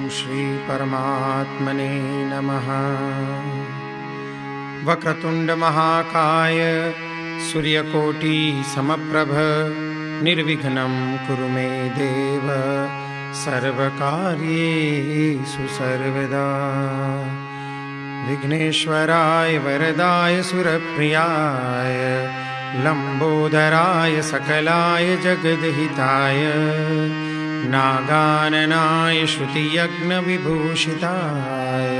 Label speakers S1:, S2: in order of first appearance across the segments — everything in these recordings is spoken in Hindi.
S1: श्री परमात्मने नमः। वक्रतुंड महाकाय सूर्यकोटि समप्रभ निर्विघ्नं कुरु मे देव सर्वकार्येषु सर्वदा। विघ्नेश्वराय वरदाय सुरप्रियाय लंबोदराय सकलाय जगद्हिताय नागाननाय श्रुतियज्ञविभूषिताय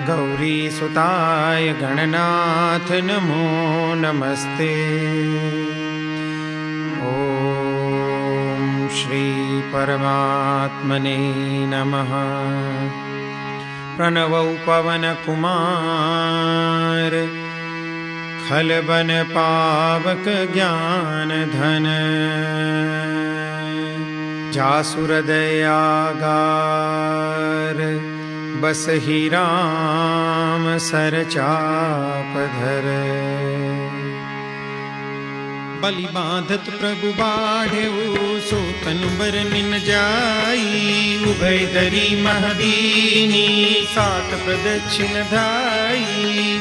S1: गौरीसुताय गणनाथ नमो नमस्ते। ॐ श्री परमात्मने नमः। प्रणवौ पवन कुमार खलबन पावक ज्ञान धन जासुर दयागार बसहि राम सर चाप धर। बलि बांधत प्रभु बाढ़ेऊ सो तनु बर निन जाई। उभय दरी महदीनी सात प्रदक्षिण धाई।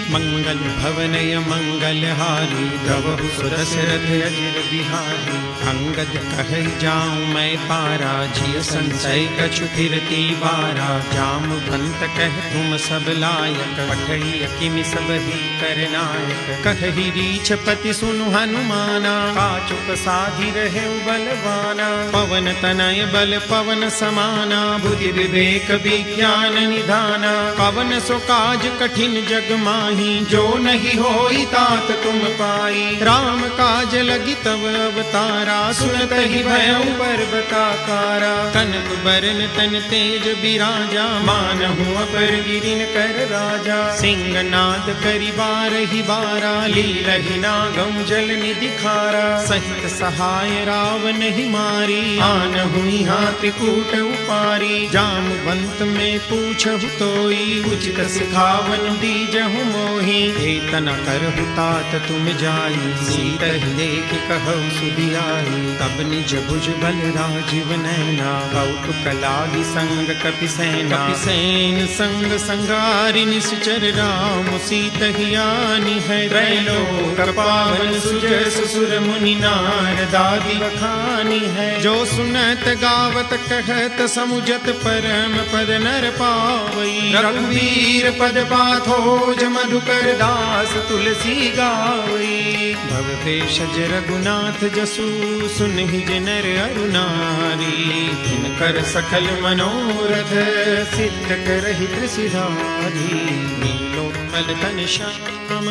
S1: मंगल भवनय मंगल हारी गवहु सुदशरथ अजिर बिहारी। अंगद कहै जाऊं मैं पारा जिय संशय कछु फिरती बारा। जामवंत कह तुम सब लायक पठई किमि सब ही करनायक। कहहि रीछपति सुनु हनुमाना काचुक साधि रहे बलवाना। पवन तनय बल पवन समाना बुद्धि विवेक विज्ञान निधाना। पवन सो काज कठिन जग माही जो नहीं होई तात तुम पाई। राम काज लगी तब अवतारा सुनत ही भयउ पर्वताकारा। कनक बरन तन तेज बिराजा मानहु अपर गिरिन कर राजा। सिंहनाद करि बारहि बारा लीलहि नागम जल निधि खारा। सहित सहाय रावण ही मारी आनहु यहाँ त्रिकूट उपारी। जामवंत में पूछहु तोई उचित सिखावन दीजहु मोहि। एतना करहु तात तुम जाई सीतहि लेख कहु सुधियाई। तब निज भुज बल राजीव नैना कौतुक लागी संग कपिसेना। कपिसेन संग संगारि निश्चर राम सीतहि आनी है। त्रैलोक पावन सुजस सुर मुनि नारदादि बखानी है। जो सुनत गावत कहत समुझत परम पद नर पावई। रघुवीर पद पाथोज मधुकर दास तुलसी गावई। भव भेषज रघुनाथ जसु सुनहि जे नर अरु नारी। तिनकर सकल मनोरथ सिद्ध करहि त्रिशिरारी। नीलोत्पल तन श्याम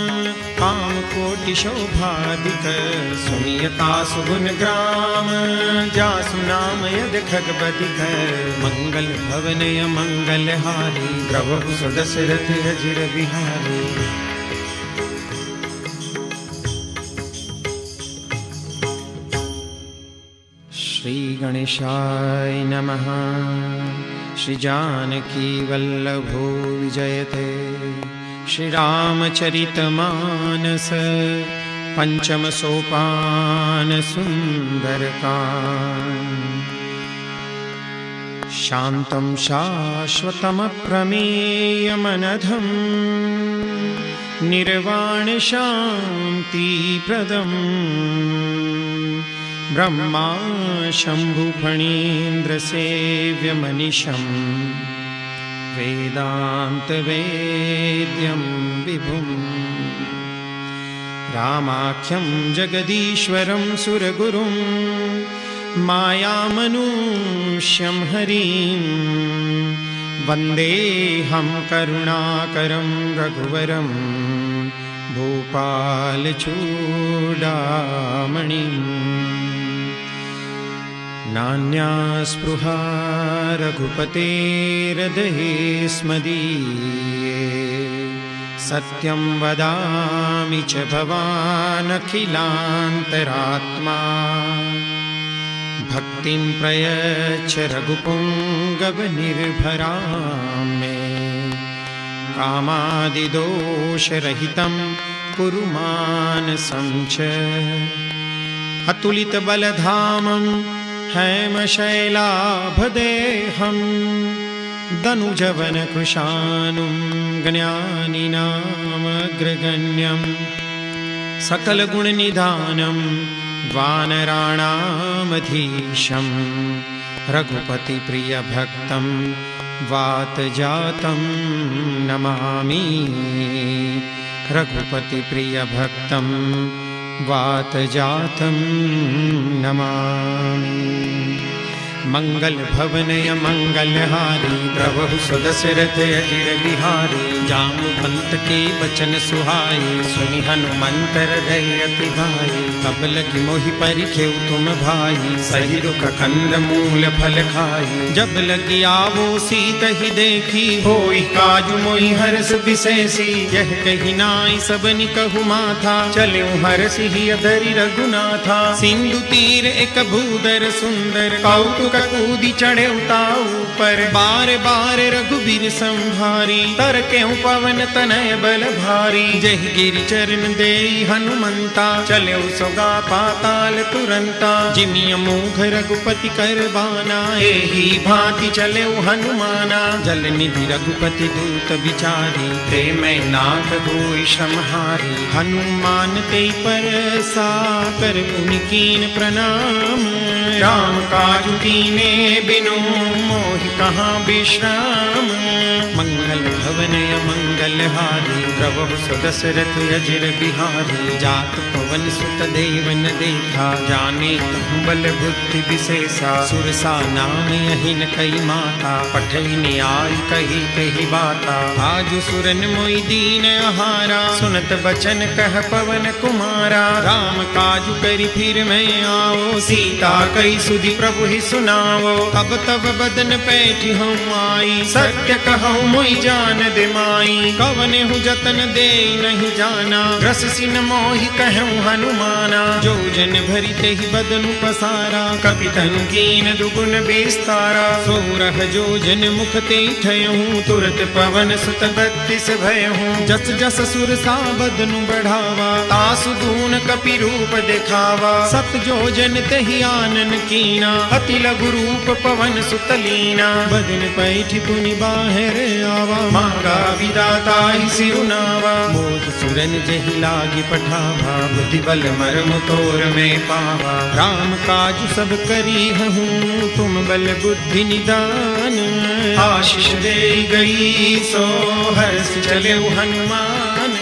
S1: काम कोटि शोभाधिक। सुनियता सुगुन ग्राम जासु नाम यद खगपतिक। मंगल भवनय मंगल हारी द्रवहु सुदशरथ अजिर बिहारी। श्री गणेशाय नमः। श्री जानकी वल्लभो विजयते। श्री रामचरितमानस पंचम सोपान सुंदरकांड। शांतं शाश्वतमप्रमेयमनघं निर्वाण शांति प्रदम्। ब्रह्मा शंभु फणीन्द्र सेव्य मनीषं वेदांत वेद्यं विभुम्। रामाख्यं जगदीश्वरं सुरगुरुं मायामनुष्यं हरिं। वन्देऽहं करुणाकरं रघुवरं भूपालचूडामणिम्। नान्या स्पृहा रघुपतेर्हृदये स्मदीये। सत्यं वदामि च भवानखिलान्तरात्मा। भक्तिं प्रयच्छ रघुपुङ्गवनिर्भरां मे। कामादिदोषरहितं कुरु मानसं च। अतुलितबलधामं हेमशैलाभदेहं दनुजवन कृशानुं ज्ञानिनामग्रगण्यं सकलगुणनिधानं वानराणामधीशं रघुपतिप्रियभक्तं वातजातं नमामि। रघुपतिप्रियभक्तं वातजातं नमामि। मंगल भवनय मंगलहारी प्रभु सुदशरथ अजिर बिहारी। जामवंत के बचन सुहाए सुनि हनुमंत हृदय अति भाई। तब लगी मोहि परिखेउ तुम भाई सही रुख कंद मूल फल खाई। जब लगी आवो सीत ही देखी होई काजु मोहि हर्ष विशेषी। यह कही नाई सबनि कहु माथा चल्यो हर्षि ही अधरि रघुनाथा। सिंधु तीर एक भूदर सुंदर कौतुक कूदी चढ़े उताऊ पर। बार बार रघुबीर संभारी तर क्यों पवन तनय बल भारी। जय गिरि चरण देई हनुमंता चल्यो सोगा पाताल तुरंता। जिमिय मोघ रघुपति कर बाना एही भांति चल्यो हनुमाना। जल निधि रघुपति दूत विचारी ते मैं नाथ होई श्रमहारी। हनुमान ते पर साकर पुनि कीन प्रणाम। राम काजु कीने बिनु मोहि कहाँ विश्राम। मंगल भवनय मंगलहारी प्रभु सुदशरथ अजिर बिहारी। जात पवन सुत देवन देखा जाने कहूँ बल बुद्धि विशेषा। सुरसा नाम यहिन कई माता पठई न्याय कही कही बाता। आजु सुरन मोहि दीन आहारा सुनत बचन कह पवन कुमारा। राम काजु करि फिर मैं आओ सीता कई सुधि प्रभु ही सुनावो। अब तब बदन पैठी हम आई सत्य कहूँ मोहि जान दे माई। कवने हूँ जतन दे नहीं जाना ग्रस सिन मोहि कहूँ हनुमाना। जो जन भरी ते ही बदनु पसारा कपितन कीन दुगुन विस्तारा। सोरह जो जन मुख ते ठयहूँ तुरत पवन सुत बत्तीस भयहूँ। जस जस सुरसा बदनु बढ़ावा तासु दून कपि रूप दिखावा। सत जो जन ते ही आनन कीना अति लघु रूप पवन सुतलीना। बदन पैठी पुनि बाहर आवा मांगा विदाता ही सिरुनावा। मोद सुरन जहि लागी पठावा बुद्धि बल मर्म तोर में पावा। राम काज सब करी हूँ तुम बल बुद्धि निदान। आशीष दे गई सो हर्ष चले हनुमान।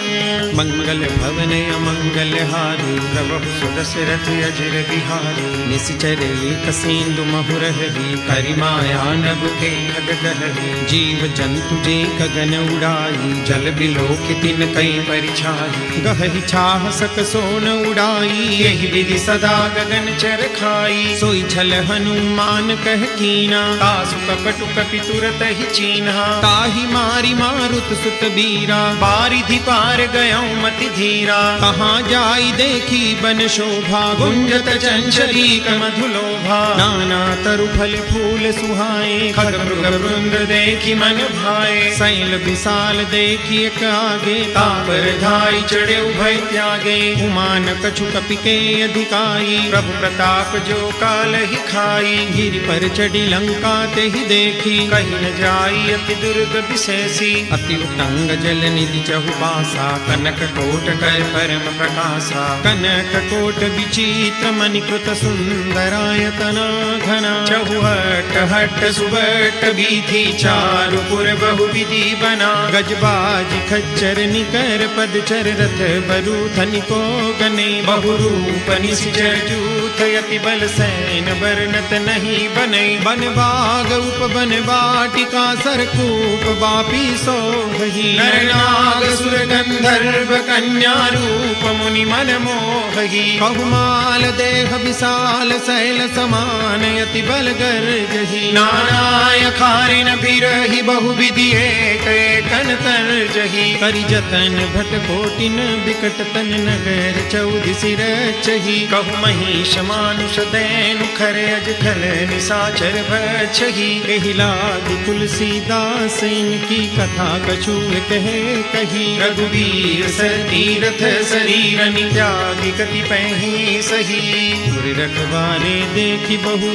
S1: मंगल भवनय मंगलहारी प्रभु सुदशरथ अजिर बिहारी। निश्चर एक सिंधु महुरहरी करिमाया नभ के खगगहरी। जीव जंतु जे गगन उड़ाई जल बिलोक तिन कई परिछाई। गहहि छाह सक सोन उड़ाई यही विधि सदा गगन चर खाई। सोई छल हनुमान कह कीना तासु कपटु कपि तुरत ही चीन्हा। ताहि मारी मारुत सुत बीरा बारिधि पार गयौ मति धीरा। कहाँ जाई देखी बन शोभा गुंजत चंचलीक मधुलोभा। नाना तरु फल फूल सुहाए खग मृग वृंद देखी मन भाए। शैल विशाल देखी एक आगे तापर धाई चढ़े उभय त्यागे। उमान कछु कपि के अधिकाई प्रभु प्रताप जो काल ही खाई। गिरि पर चढ़ी लंका ते ही देखी कहीं न जाई अति दुर्ग विशेषी। अति उतंग जल निधि चहुबासा कनक कोट कर परम प्रकाशा। कनक कोट विचित्र मणिकृत सुंदरायतना घना। चहुहट हट सुबट बीथी चारु पुर बहु विधि बना। गजबाज खच्चर निकर पदचर रथ बरु धनिको गने। बहुरूप निश्चर जूथ यति बल सैन बरनत नहीं बने। बन बाग उपवन वाटिका सरकूप बापी सोहि। नर नाग सुर गंधर्व कन्या रूप मुनि मन मोहि। बहुमाल देह विशाल शैल समान यति बल गर्जहि। नानाय खारिन बिरहि बहु विधि एक एकन तर्जहि। करि जतन भट कोटिन बिकट तन नगर चौदि सिर चहि। कहु महिष मानुष दैनु खरे अज खल निसाचर भक्षही। एहि लागी तुलसीदास इनकी कथा कछु कहे कही। रघुवीर सर तीरथ शरीरनि त्यागी कति पहि सही। गुर रखवारे देखी बहु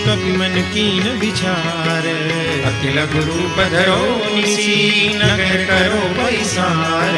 S1: कवि मन कीन विचार। अखिल गुरु पधरो निसी नगर करो पैसार।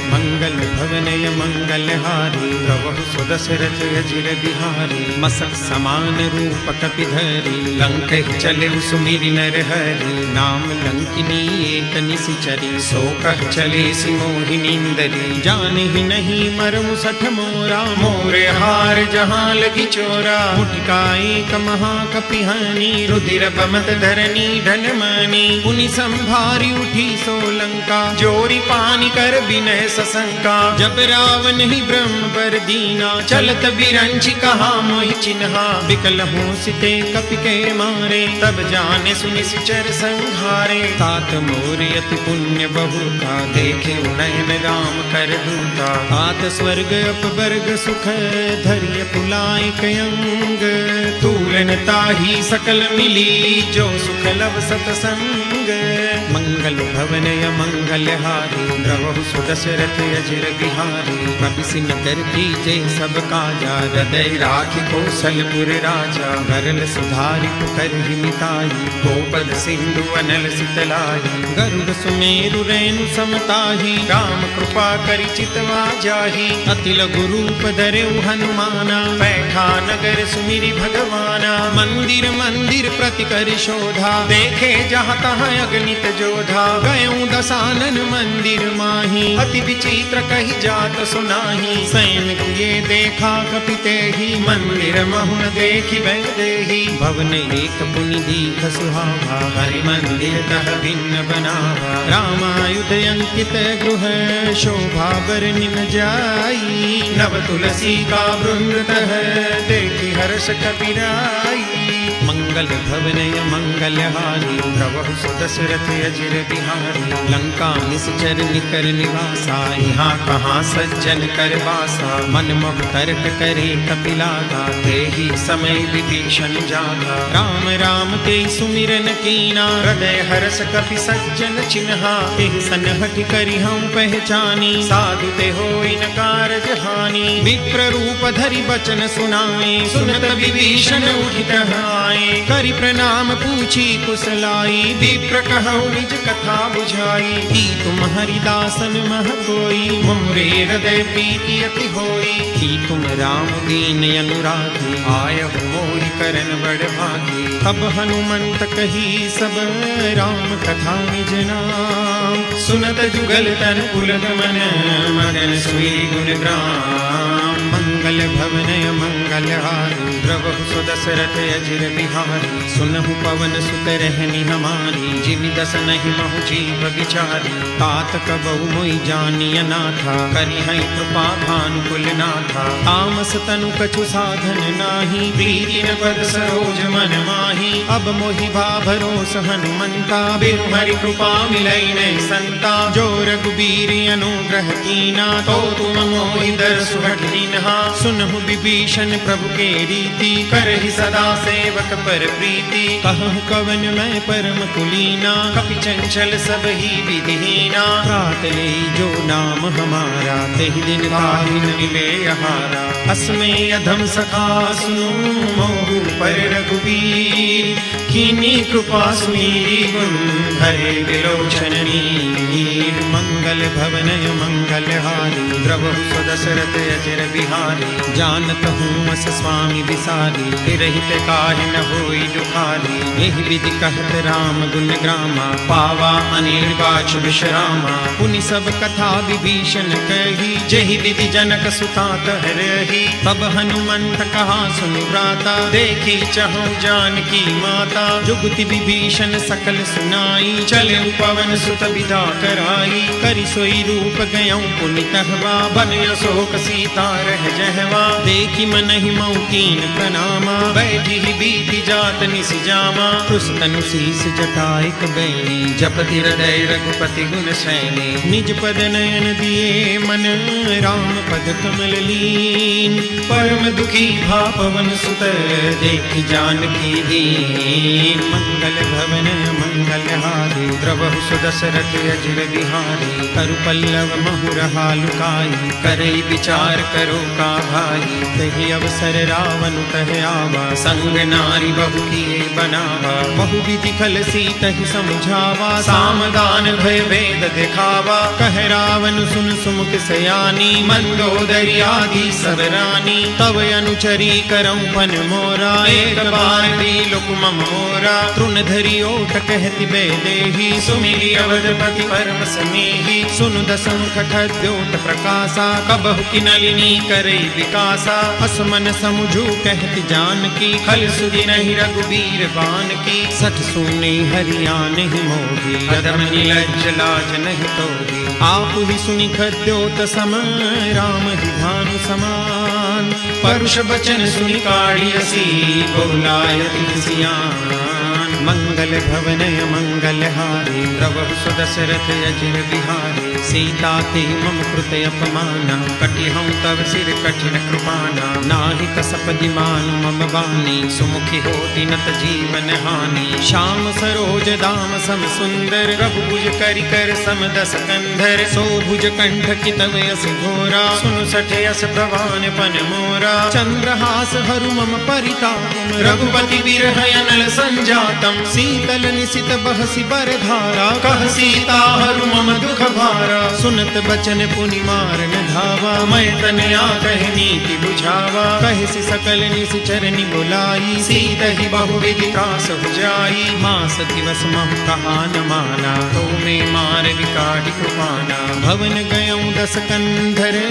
S1: मंगल भवनय मंगल हारी प्रभु सुदशरथ अजिर बिहारी। मसक समान रूप कपिधरी लंक चले सुमिरि नर हरि। नाम लंकिनी एक निशिचरी सो कह चले सि मोहिनींदरी। जान ही नहीं मरमु सठ मोरा मोरे हार जहाँ लगी चोरा। मुठिका एक महाकपिहानी रुधिर बमत धरनी धन मानी। पुनि संभारी उठी सोलंका जोरी पानी कर बिनय सशंका। जब रावण ही ब्रह्म बर दीना चलत बिरंची कहा मोहि चिन्हा। बिकल हो सिते कपि के मारे तब जाने सुनि सिचर संहारे। तात मोर अति पुण्य बहुता देखे नयन राम कर दूता। तात स्वर्ग अपवर्ग सुख धैर्य पुलाय कयंग। तूलन ताही सकल मिली जो सुख लव सतसंग। मंगल भवनय मंगल हारी द्रवहु सुदशरथ अजिर बिहारी। कपिसि नगर कीजे सब काजा हृदय राखि कौशलपुर राजा। गरल सुधारि पुकर मिताई गोपद सिंधु अनल सितलाई। गरुड़ सुमेरु रेणु समताही राम कृपा करि चितवा जाही। अति लघु रूप धरेउ हनुमाना बैठा नगर सुमिरि भगवाना। मंदिर मंदिर प्रति कर शोधा देखे जहाँ तहाँ अगणित जोधा। गयऊ दसानन मंदिर माही अति विचित्र कही जात सुनाही। सैन किए देखा कपिते ही मंदिर महुन देखी वैदेही। भवन एक पुनि दीख सुहावा हरि मंदिर तह भिन्न बनावा। रामायुध अंकित गृह शोभा बरनि न जाई। नव तुलसी का वृंद तह देखी हर्ष कपिराई। मंगल भवनय मंगल हारी प्रभु सुदशरथ अजिर बिहारी। लंका निश्चर निकर निवासा यहाँ कहाँ सज्जन कर वासा। मन मोह तर्क करे कपिलागा तेहि समय विभीषण जागा। राम राम ते सुमिरन कीना हृदय हर्ष कपि सज्जन चिन्हा। एहि सनहठ करि हम पहचानी साधु ते होई न कारज हानि। विप्र रूप धरि बचन सुनाए सुनत विभीषण उठित आए। करि प्रणाम पूछी कुशलाई विप्र कहु निज कथा बुझाई। की तुम हरिदासन मह कोई मोरे हृदय प्रीति अति होई। की तुम राम दीन अनुरागी आयहु मोहि करन बड़ भागी। तब हनुमंत कही सब राम कथा निज नाम। सुनत जुगल तन पुलक मन मगन सुई गुण ग्राम। मंगल भवनय मंगल हारी द्रवहु सुदशरथ अजिर बिहारी। सुनहु पवन सुत रहनी हमारी जिमि दस नहीं महु जीव विचारी। तात कबहु मोहि जानिय नाथा करि हैं कृपा भानुकुल नाथा। तामस तनु कछु साधन नाही प्रीति न पद सरोज मन माही। अब मोहि भा भरोस हनुमंता बिनु हरि कृपा मिलई नहीं संता। जो रघुबीर अनुग्रह कीना तो तुम मोहि दरसु हठ दीन्हा। सुनहु विभीषण प्रभु के रीति करहि सदा सेवक पर प्रीति। कहु कवन मैं परम कुलीना कपि चंचल सब ही विधिहीना। प्रात ले जो नाम हमारा तेहि दिन ताहि न मिले आहारा। अस्मे अधम सखा सुनो मोहु पर रघुवीर। कीनी कृपा सुमीरी गुण हरे विलोचन नीर। मंगल भवनय मंगल हारी द्रवहु सुदशरथ अजिर बिहारी। जानत हूँ अस स्वामी विसारी रहित काहि न होई दुखारी। एहि विधि कहत राम गुण ग्रामा पावा अनिर्वाच विश्रामा। पुनि सब कथा विभीषण कही जेहि विधि जनक सुता तह रही। तब हनुमंत कहा सुनि व्राता देखी चहु जानकी माता। जुगति विभीषण सकल सुनाई चले पवन सुत विदा कराई। करि सोई रूप गयऊँ पुनि तहवा बन अशोक सीता रह जह कहवा, देखी मन ही मऊकीन प्रणामा, बैठी ही बीती जात निस जामा, पुस्तनु शीस जटाइक बैणी, जपति हृदय रघुपति गुण सैनी, निज पद नयन दिए मन राम पद कमल लीन, परम दुखी भा पवन सुत देखि जानकी दीन, मंगल भवन मंगल हारी, द्रवहु सुदशरथ अजिर बिहारी, करु पल्लव महुरहा लुकाई, करई विचार करो का भाई, तहि अवसर रावण तह आवा, संग नारी बहु किए बनावा, बहु विधि खल सीतहि समझावा, सामदान भय भेद दिखावा, कह रावण सुन सुमुख सयानी, मंदोदरी आदि सब रानी, तव अनुचरी करऊं पन मोरा, एक बार दिलुक मम मोरा, तृण धरि ओट कहति बैदेही, सुमिली अवधपति परम स्नेही, सुनु दसमुख खद्योत प्रकाशा, कबहु की नलिनी करई विकासा, असमन समुझू कहति जानकी, खल सुधि नहीं रघुबीर बान की, सठ सुने हरियाण ही मोही, अदम निलज्ज लाज नहीं तोही, आप ही सुनि खद्योत सम राम ही भानु समान, परुष बचन सुनि काढ़ियसी, बोलायति सियान, मंगल भवन मंगल हारी, द्रवहु सुदशरथ अजिर बिहारी, सीता ते मम कृत अपमाना, कटिहऊं तव सिर कठिन कृपाना, नाहि कसपदि मानु मम बानी, सुमुखी होति नत जीवन हानि, श्याम सरोज दाम सम सुंदर, रघुभुज करि कर सम दस कंधर, सोभुज कंठ की तव यस घोरा, सुनु सठ यस प्रवान पन मोरा, चंद्रहास हरु मम परिताप, रघुपति बिरह अनल संजातम, शीतल निशित बहसी बरधारा, कह सीता हरु मम दुख भारा, सुनत बचन पुनि मारन धावा, मैं तनया कह नीति बुझावा, कहसी सकल निशिचरनि बुलाई, सीतहि बहु विधि त्रास बुझाई, मास दिवस महु कहा न माना, तो मैं मार विकाढ़ि कृपाना, भवन गयऊं दस कंधर,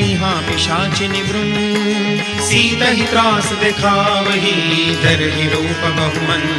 S1: यहाँ पिशाचिनि वृंद, सीतहि त्रास दिखावही, धरहि रूप बहुमन,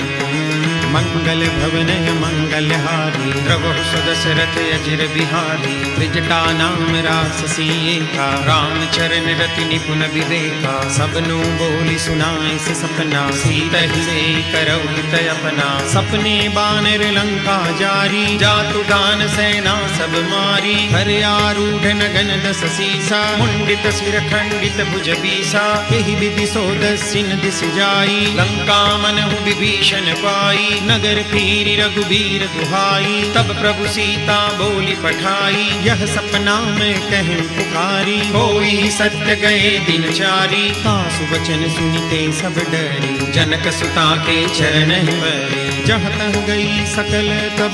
S1: मंगल भवन मंगल हारी, द्रवहु सुदशरथ अजिर बिहारी, त्रिजटा नाम राससी एका, राम चरण रति निपुण विवेका, सबनु बोली सुनाई से सपना, सीतहि से करऊ हित अपना, सपने बानर लंका जारी, जातु दान सेना सब मारी, हर आरूढ़ नगन दस सीसा, मुंडित सिर खंडित भुज बीसा, एहि विधि सोदस्सिन दिस जाई, लंका मनहु विभीषण पाई, नगर फिरी रघुबीर दुहाई, तब प्रभु सीता बोली पठाई, यह सपना मैं कहूं पुकारी, कोई सत्य गए दिन चारी, तासु वचन सुनिते सब डरी, जनक सुता के चरण परे, जहाँ तह गई सकल तब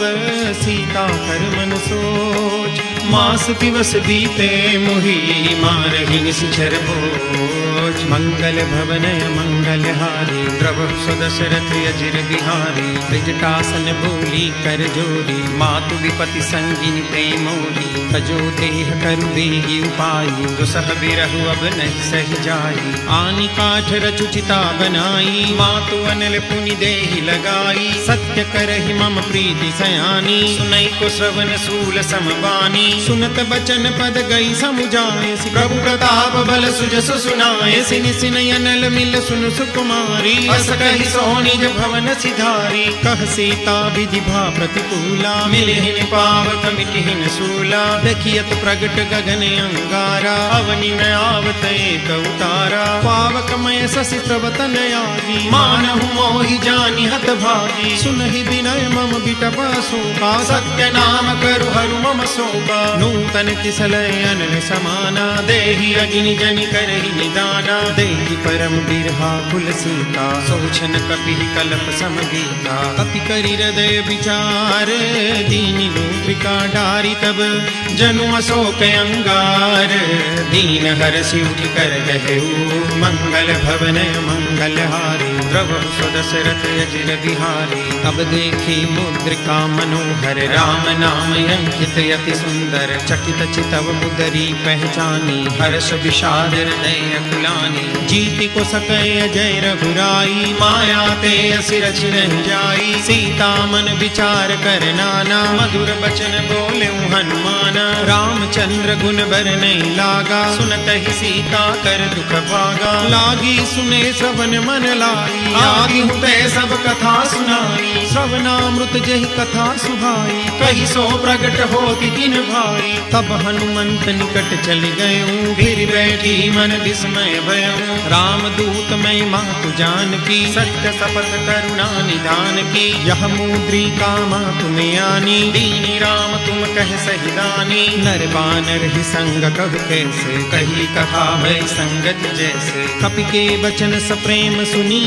S1: सीता कर मन सोच, मास दिवस बीते मोहि मारहि निश्चर भोज, मंगल भवन मंगल हारी, द्रवहु सुदशरथ अजिर बिहारी, त्रिजटासन बोली कर जोरी, मातु विपति संगिनी प्रेम मोरी, तजो देह करु बेगी उपाई, दुसह बिरहु अब नहीं सह जाई, आनि काठ रचु चिता बनाई, मातु अनल पुनि देहि लगाई, सत्य करहि मम प्रीति सयानी, सुनई को श्रवण सूल समबानी, सुनत बचन पद गई समुझाए, प्रभु प्रताप बल सुजसु सुनाए, सिनि सिनि अनल मिल सुनु सुकुमारी, अस कहि सोनिज भवन सिधारी, कह सीता विधि भा प्रतिकूला, मिलिहिन पावक मिटिहिन सूला, देखियत प्रगट गगन अंगारा, अवनि में आवत एक उतारा, पावक मय शशि प्रवतन आदि, मानहु मोहि जानि हत भागी, सुनहि विनय मम बिटपा शोका, सत्य नाम करु हरु मम शोका, नूतन किसलय अनल समाना, देहि अग्नि जनि करहि निदाना, देहि परम बिरहा कुल सीता, सोचन कपि कल्प समगीता, कपि करि हृदय विचार, दीनि लूत्रिका डारी, तब जनु अशोक अंगार, दीन हरषि उठि कर कहऊ, मंगल भवन मंगल हारी, द्रवहु सुदशरथ अजिर बिहारी। तब देखी मुद्रिका मनोहर, राम नाम अंकित यति सुंदर। चकित चितव उदरी पहचानी, हर्ष विषाद हृदय अकुलानी। जीति को सकय अजय रघुराई, माया ते असि रचि नहीं जाई। सीता मन विचार कर नाना, मधुर बचन बोले हनुमाना। रामचंद्र गुण बर नहीं लागा, सुनत ही सीता कर दुख भागा। लागी सुने श्रवण मन लाई, आदि हुते सब कथा सुनाई। श्रवणामृत जहि कथा सुहाई, कही सो प्रगट होति किन भाई। तब हनुमंत निकट चल गए, फिर बैठी मन विस्मय भयऊ। राम दूत मैं मातु जानकी, सत्य शपथ करुणा निधान की। यह मुद्रिका मातु में आनी, दीनी राम तुम कह सही दानी। नर बानर ही संग कब कैसे, कही कथा भय संगत जैसे। कपि के बचन सप्रेम सुनी,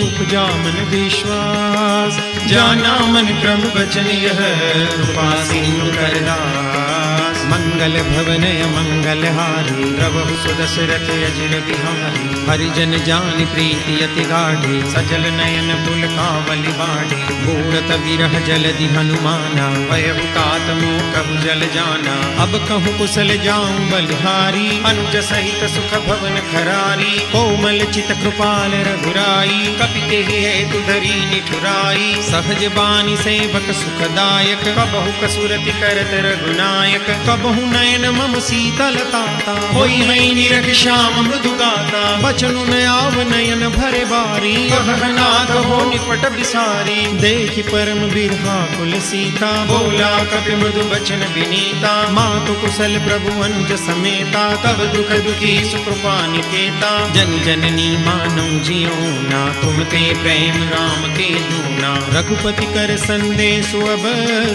S1: उपजा मन विश्वास। जाना मन क्रम बचन यह, कृपा सिंधु करदास। मंगल भवन मंगल हारी, द्रवहु सुदशरथ अजिर बिहारी। हरिजन जान प्रीति अति गाढ़ी, सजल नयन पुलकावली बाढ़ी। घोरत विरह जलधि हनुमाना, भयहु तात मोह कहु जल जाना। अब कहूँ कुशल जाऊं बलिहारी, अनुज सहित सुख भवन खरारी। कोमल चित कृपाल रघुराई, कपि तेहि हेतु धरी निठुराई। सहज बानी सेवक सुखदायक, कबहु कसुरति करत रघुनायक। कबहु नयन मम शीतलताता, होई है निरख श्याम मृदु गाता। बचनु न आव नयन भरे बारी, कहनाथ हो निपट बिसारी। देखि परम बिरहा कुल सीता, बोला कपि मृदु बचन विनीता। मातु कुशल प्रभु अनुज समेता, तब दुख दुखी सुकृपा निकेता। जन जननी मानौ जियो ना, तुम ते प्रेम राम के दूना। रघुपति कर संदेश अब,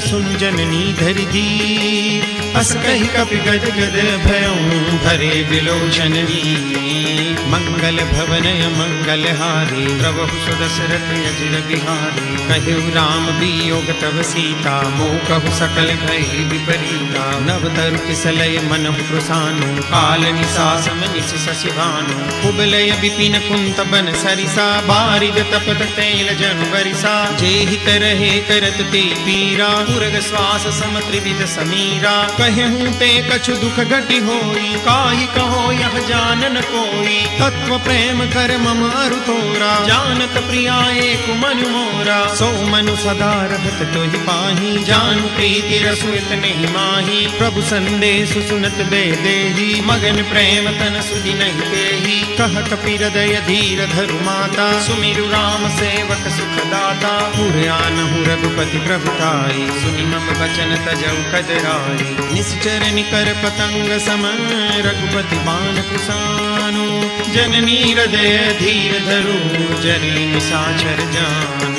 S1: सुन जननी धरि धीर। अस कहि कपि गद गद भयऊ, भरे बिलोचन वीर। मंगल भवन मंगल हारी, द्रवहु सुदशरथ अजिर बिहारी। कहु राम वियोग तब सीता, मोह कहु सकल भय विपरीता। नव तरु किसलय मनहु कृसानु, काल निसासम निस शशि भानु। कुबलय विपिन कुंत बन सरिसा, बारिद तपत तैल जनु बरिसा। जेहि तरहे करत ते पीरा, पुरग श्वास सम त्रिविध समीरा। कहूँ ते कछु दुख घटि होई, काहि कहो यह जानन कोई। तत्व प्रेम कर मम अरु तोरा, जानत प्रिया एक मन मोरा। सो मनु सदा रहत तोहि पाही, जानु प्रीति रसु इतने माही। प्रभु संदेश सुनत दे देही, मगन प्रेम तन सुधि नहीं देही। कह कपि हृदय धीर धरु माता, सुमिरु राम सेवक सुखदाता। पुरयानहु रघुपति प्रभुताई, सुनि मम वचन तजौ कदराई। निश्चर निकर पतंग सम, रघुपति बाण कुसानु। जननी हृदय धीर धरु, जनि निशाचर जानु।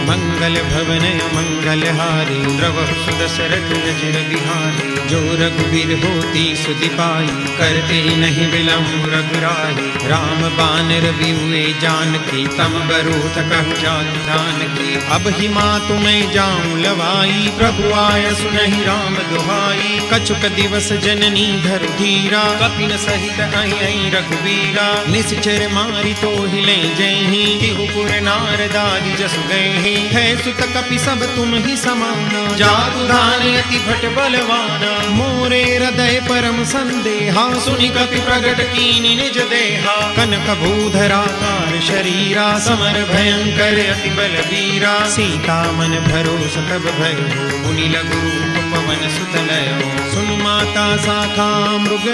S1: मंगल भवन मंगल हारी, द्रवहु सुदशरथ अजिर बिहारी। जो रघुवीर होती सुधि पाई, करते नहीं विलम्ब रघुराई। राम बानर बिहुए जानकी, तम बरूथ कहु जातु जानकी। अब ही मातु मैं जाऊं लवाई, प्रभु आय सुनहि राम दुहाई। कछुक दिवस जननी धर धीरा, कपिन सहित आई रघुवीरा। निश्चर मारी तो हिले जयहि, तिहुपुर नारदादि जसु गए। है सुत कपि सब तुम ही समाना, जातु धान अति भट बलवाना। मोरे हृदय परम संदेहा, सुनि कपि प्रगट कीनि निज देहा। कनक भूधराकार शरीरा, समर भयंकर अति बलवीरा। सीता मन भरोस तब भयो, मुनि लघु रूप पवन सुत लयो। सुन माता शाखा मृग,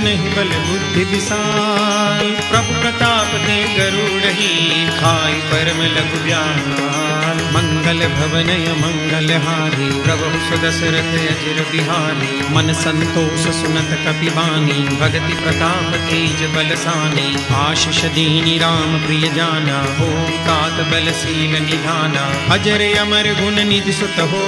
S1: नहीं बल बुद्धि विशाल। प्रभु प्रताप ते गरुड़हि, खाई परम लघु व्याल। मंगल भवन मंगल हारी, प्रभु सुदशरथ अजिर बिहारी। मन संतोष सुनत कपि बानी, भगति प्रताप तेज बलसानी। आशीष दीनी राम प्रिय जाना, हो तात बलशील निधाना। अजर अमर गुण निधि सुत हो,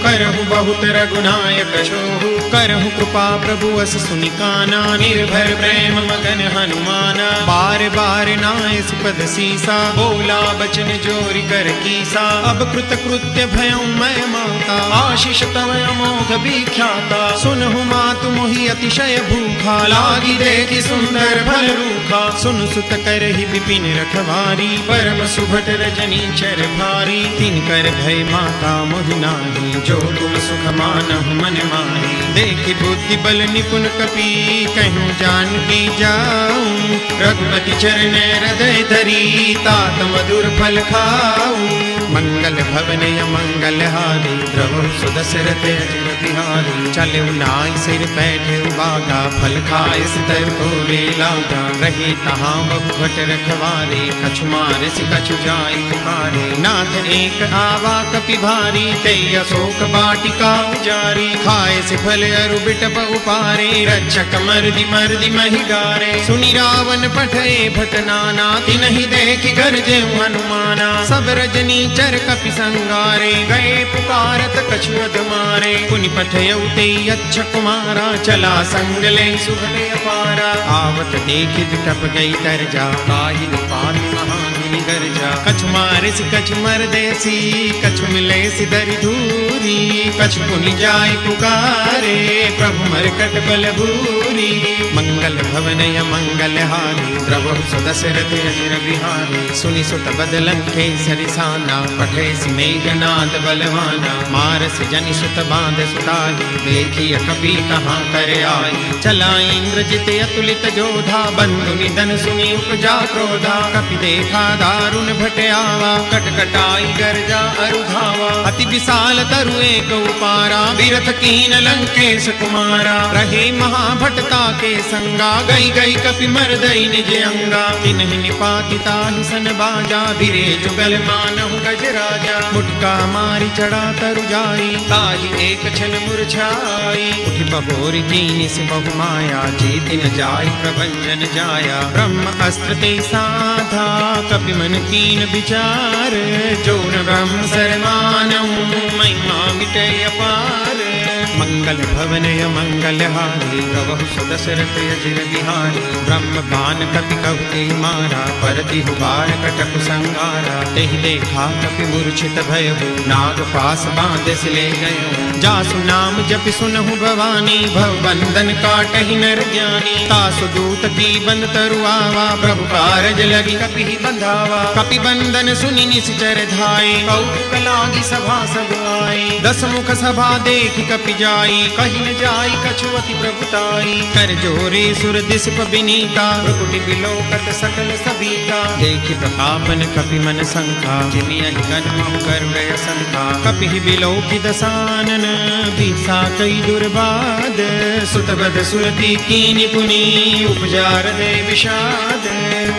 S1: करहु बहुत रघुनायक छोहु। करहु कृपा प्रभु अस सुनि काना, निर्भर प्रेम मगन हनुमाना। बार बार नाय सुपद सीसा, बोला बचन जोरि कर कीसा। अब कृत कृत्य भयं मैं माता, आशीष तव अमोघ विख्याता। सुनहु मातु मोहि अतिशय भूखा, लागी देखि सुंदर भल रूप। सूखा। सुन सुत करहि विपिन रखवारी, परम सुभट रजनी चर भारी। तिन कर भय माता मोहि नाहि, जो तुम सुख मानहु मन माहि। देखि बुद्धि बल निपुण कपि, कहूँ जानकी जाऊँ। रघुपति चरण हृदय धरी, तात मधुर फल खाऊँ। मंगल भवन मंगल हारी, द्रवहु सुदशरथ अजिर बिहारी। चले नाई सिर बैठे बागा, फल खाए सितर तोरे लागा। रहे तहाँ बहुभट रखवारे, कछु मारे सि कछु जाय पुकारे। नाथ एक आवा कपि भारी, तेई अशोक वाटिका उजारी। खाए से फल अरु बिटप उपारे, रक्षक मर्दि मर्दि महि डारे। सुनि रावण पठे भट नाना, तिनहि देखि गरजे हनुमाना। सब रजनी चर कपि संगारे, गए पुकारत कछु अध मारे। पुनि पठयउ तेई अच्छ कुमारा, चला संग ले सुभटे अपारा। आवत देखि बिटप गई तरजा, काहि निपात महामुनि गरजा। कछु मारे सि कछु मर देसी, कछु मिले सि दरि धूरी। कछु पुनि जाय पुकारे, प्रभु मरकट बल भूरी। मंगल भवन मंगल हारी, द्रवहु सुदशरथ अजिर बिहारी। सुनि सुत बदलन केसरि साना, पठे सि मेघनाद बलवाना। मारस जनि सुत बांध सुताई, देखिय कपि कहाँ कर आई। चला इंद्रजित अतुलित जोधा, बंधु निधन सुनि उपजा क्रोधा। कपि देखा दारुण भट आवा, कटकटाई गर्जा अरु धावा। अति विशाल तरु एक उपारा, बिरथ कीन लंकेश कुमारा। रहे महाभटता के संगा, गई गई कपि मर्दई निज अंगा। तिन्हि निपाति ताहि सन बाजा, भिरे जुगल मानहु गज राजा। मुटका मारि चढ़ा तरु जाई, ताहि एक क्षण मुरझाई। उठि बहोरि कीनि से बहु माया, जीति न जाय प्रभंजन जाया। ब्रह्म अस्त्र ते साधा, कपि मन कीन विचार। जोन ब्रह्म सर मानहु, महिमा मिटै अपार। मंगल भवन मंगल हारी, द्रवहु सुदशरथ अजिर बिहारी। ब्रह्म बान कपि कहु ते मारा, परति हुबार कटकु संगारा। तेहि देखा कपि मूर्छित भयहु, नाग पास बांधस ले गयो। जासु नाम जपि सुनहु भवानी, भव बंधन काटहि नर ज्ञानी। तासु दूत की बंद तरु आवा, प्रभु कारज लगी कपि बंधावा। कपि बंधन सुनि निश्चर धाये, कौतुक लागी सभा सब आए। दस मुख सभा देखि कपि जाई, कहि न जाई कछु अति प्रभुताई। कर जोरे सुर दिसप बिनीता, प्रकुटि बिलोकत सकल सबीता। देखि प्रतापन कपि मन शंका, जिमि अहि गन्महु गरुड़ असंका। कपि बिलोकि दसानन, बिसा कई दुर्बाद। सुत बद सुरति कीनि पुनि, उपजा हृदय विषाद।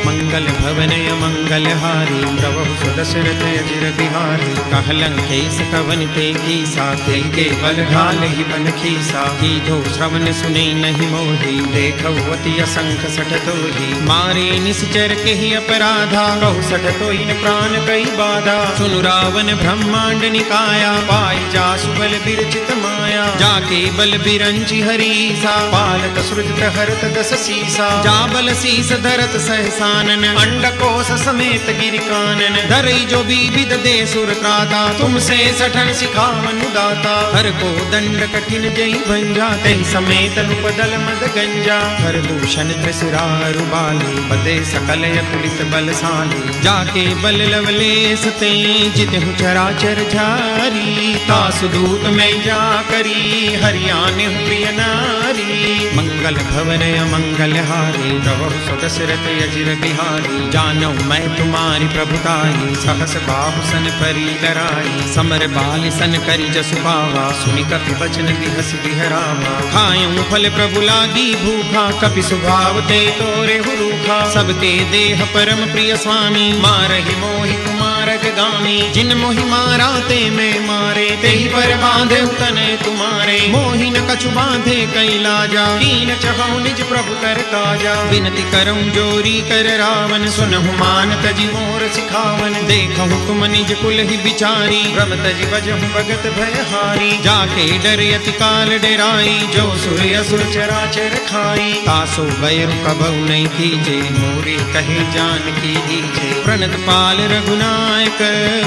S1: मंगल भवन मंगल हारी, द्रवहु सुदशरथ अजिर बिहारी। कहलंकेश कवन ते कीसा, तेई के बल ढालहि बन खीसा। कीधो श्रवण सुने नहीं मोहि, देखहु अति असंख सठ तोहि। मारे निश्चर केहि अपराधा, कहु सठ तोहि न प्राण कई बाधा। सुनु रावण ब्रह्मांड निकाया, पाई जासु बल बिरचित माया। जाके बल बिरंचि हरीसा, पालत सृजत हरत दस सीसा। जा बल शीस धरत सहसानन, अंडकोश समेत गिरि कानन। धरई जो विविध दे सुर त्राता, तुमसे सठन सिखावन दाता। हर को दंड कठिन जई भंजा, तेहि समेत नुपदल मद गंजा। हर दूषण त्रिशिरारु बाली, पदे सकल अतुलित बलशाली। जाके बल लवलेस ते, जितहु चराचर झारी। तासु दूत में जा करी, हरियाने प्रिय नारी। मंगल भवन मंगल हारी, द्रवहु सुदशरथ अजिर बिहारी। जानौ मैं तुम्हारी प्रभुताई, सहस बाहु सन परी डराई। समर बाल सन करी जसु पावा, सुनि कपि बचन बिहस बिहरावा। खायूं फल प्रभु लागी भूखा, कपि स्वभाव ते तोरे हुरूखा। सबके देह परम प्रिय स्वामी, मारहि मोहि कुमारक गामी। जिन मोहि मारा ते मैं मारे, तेहि पर बांधे तने तुम्हारे। मोहि न कछु बांधे कई लाजा, कीन चहु निज प्रभु कर काजा। विनती करऊं जोरी कर रावण, सुनहु मान तजि मोर सिखावन। देखहु तुम निज कुल ही बिचारी, भ्रम तजि बजहु भगत भयहारी। जाके डर अति काल डराई, जो सुर असुर चराचर खाई। तासो बैरु कबहु नहीं कीजे, मोरे कहे जानकी दीजे। प्रणत पाल रघुनायक,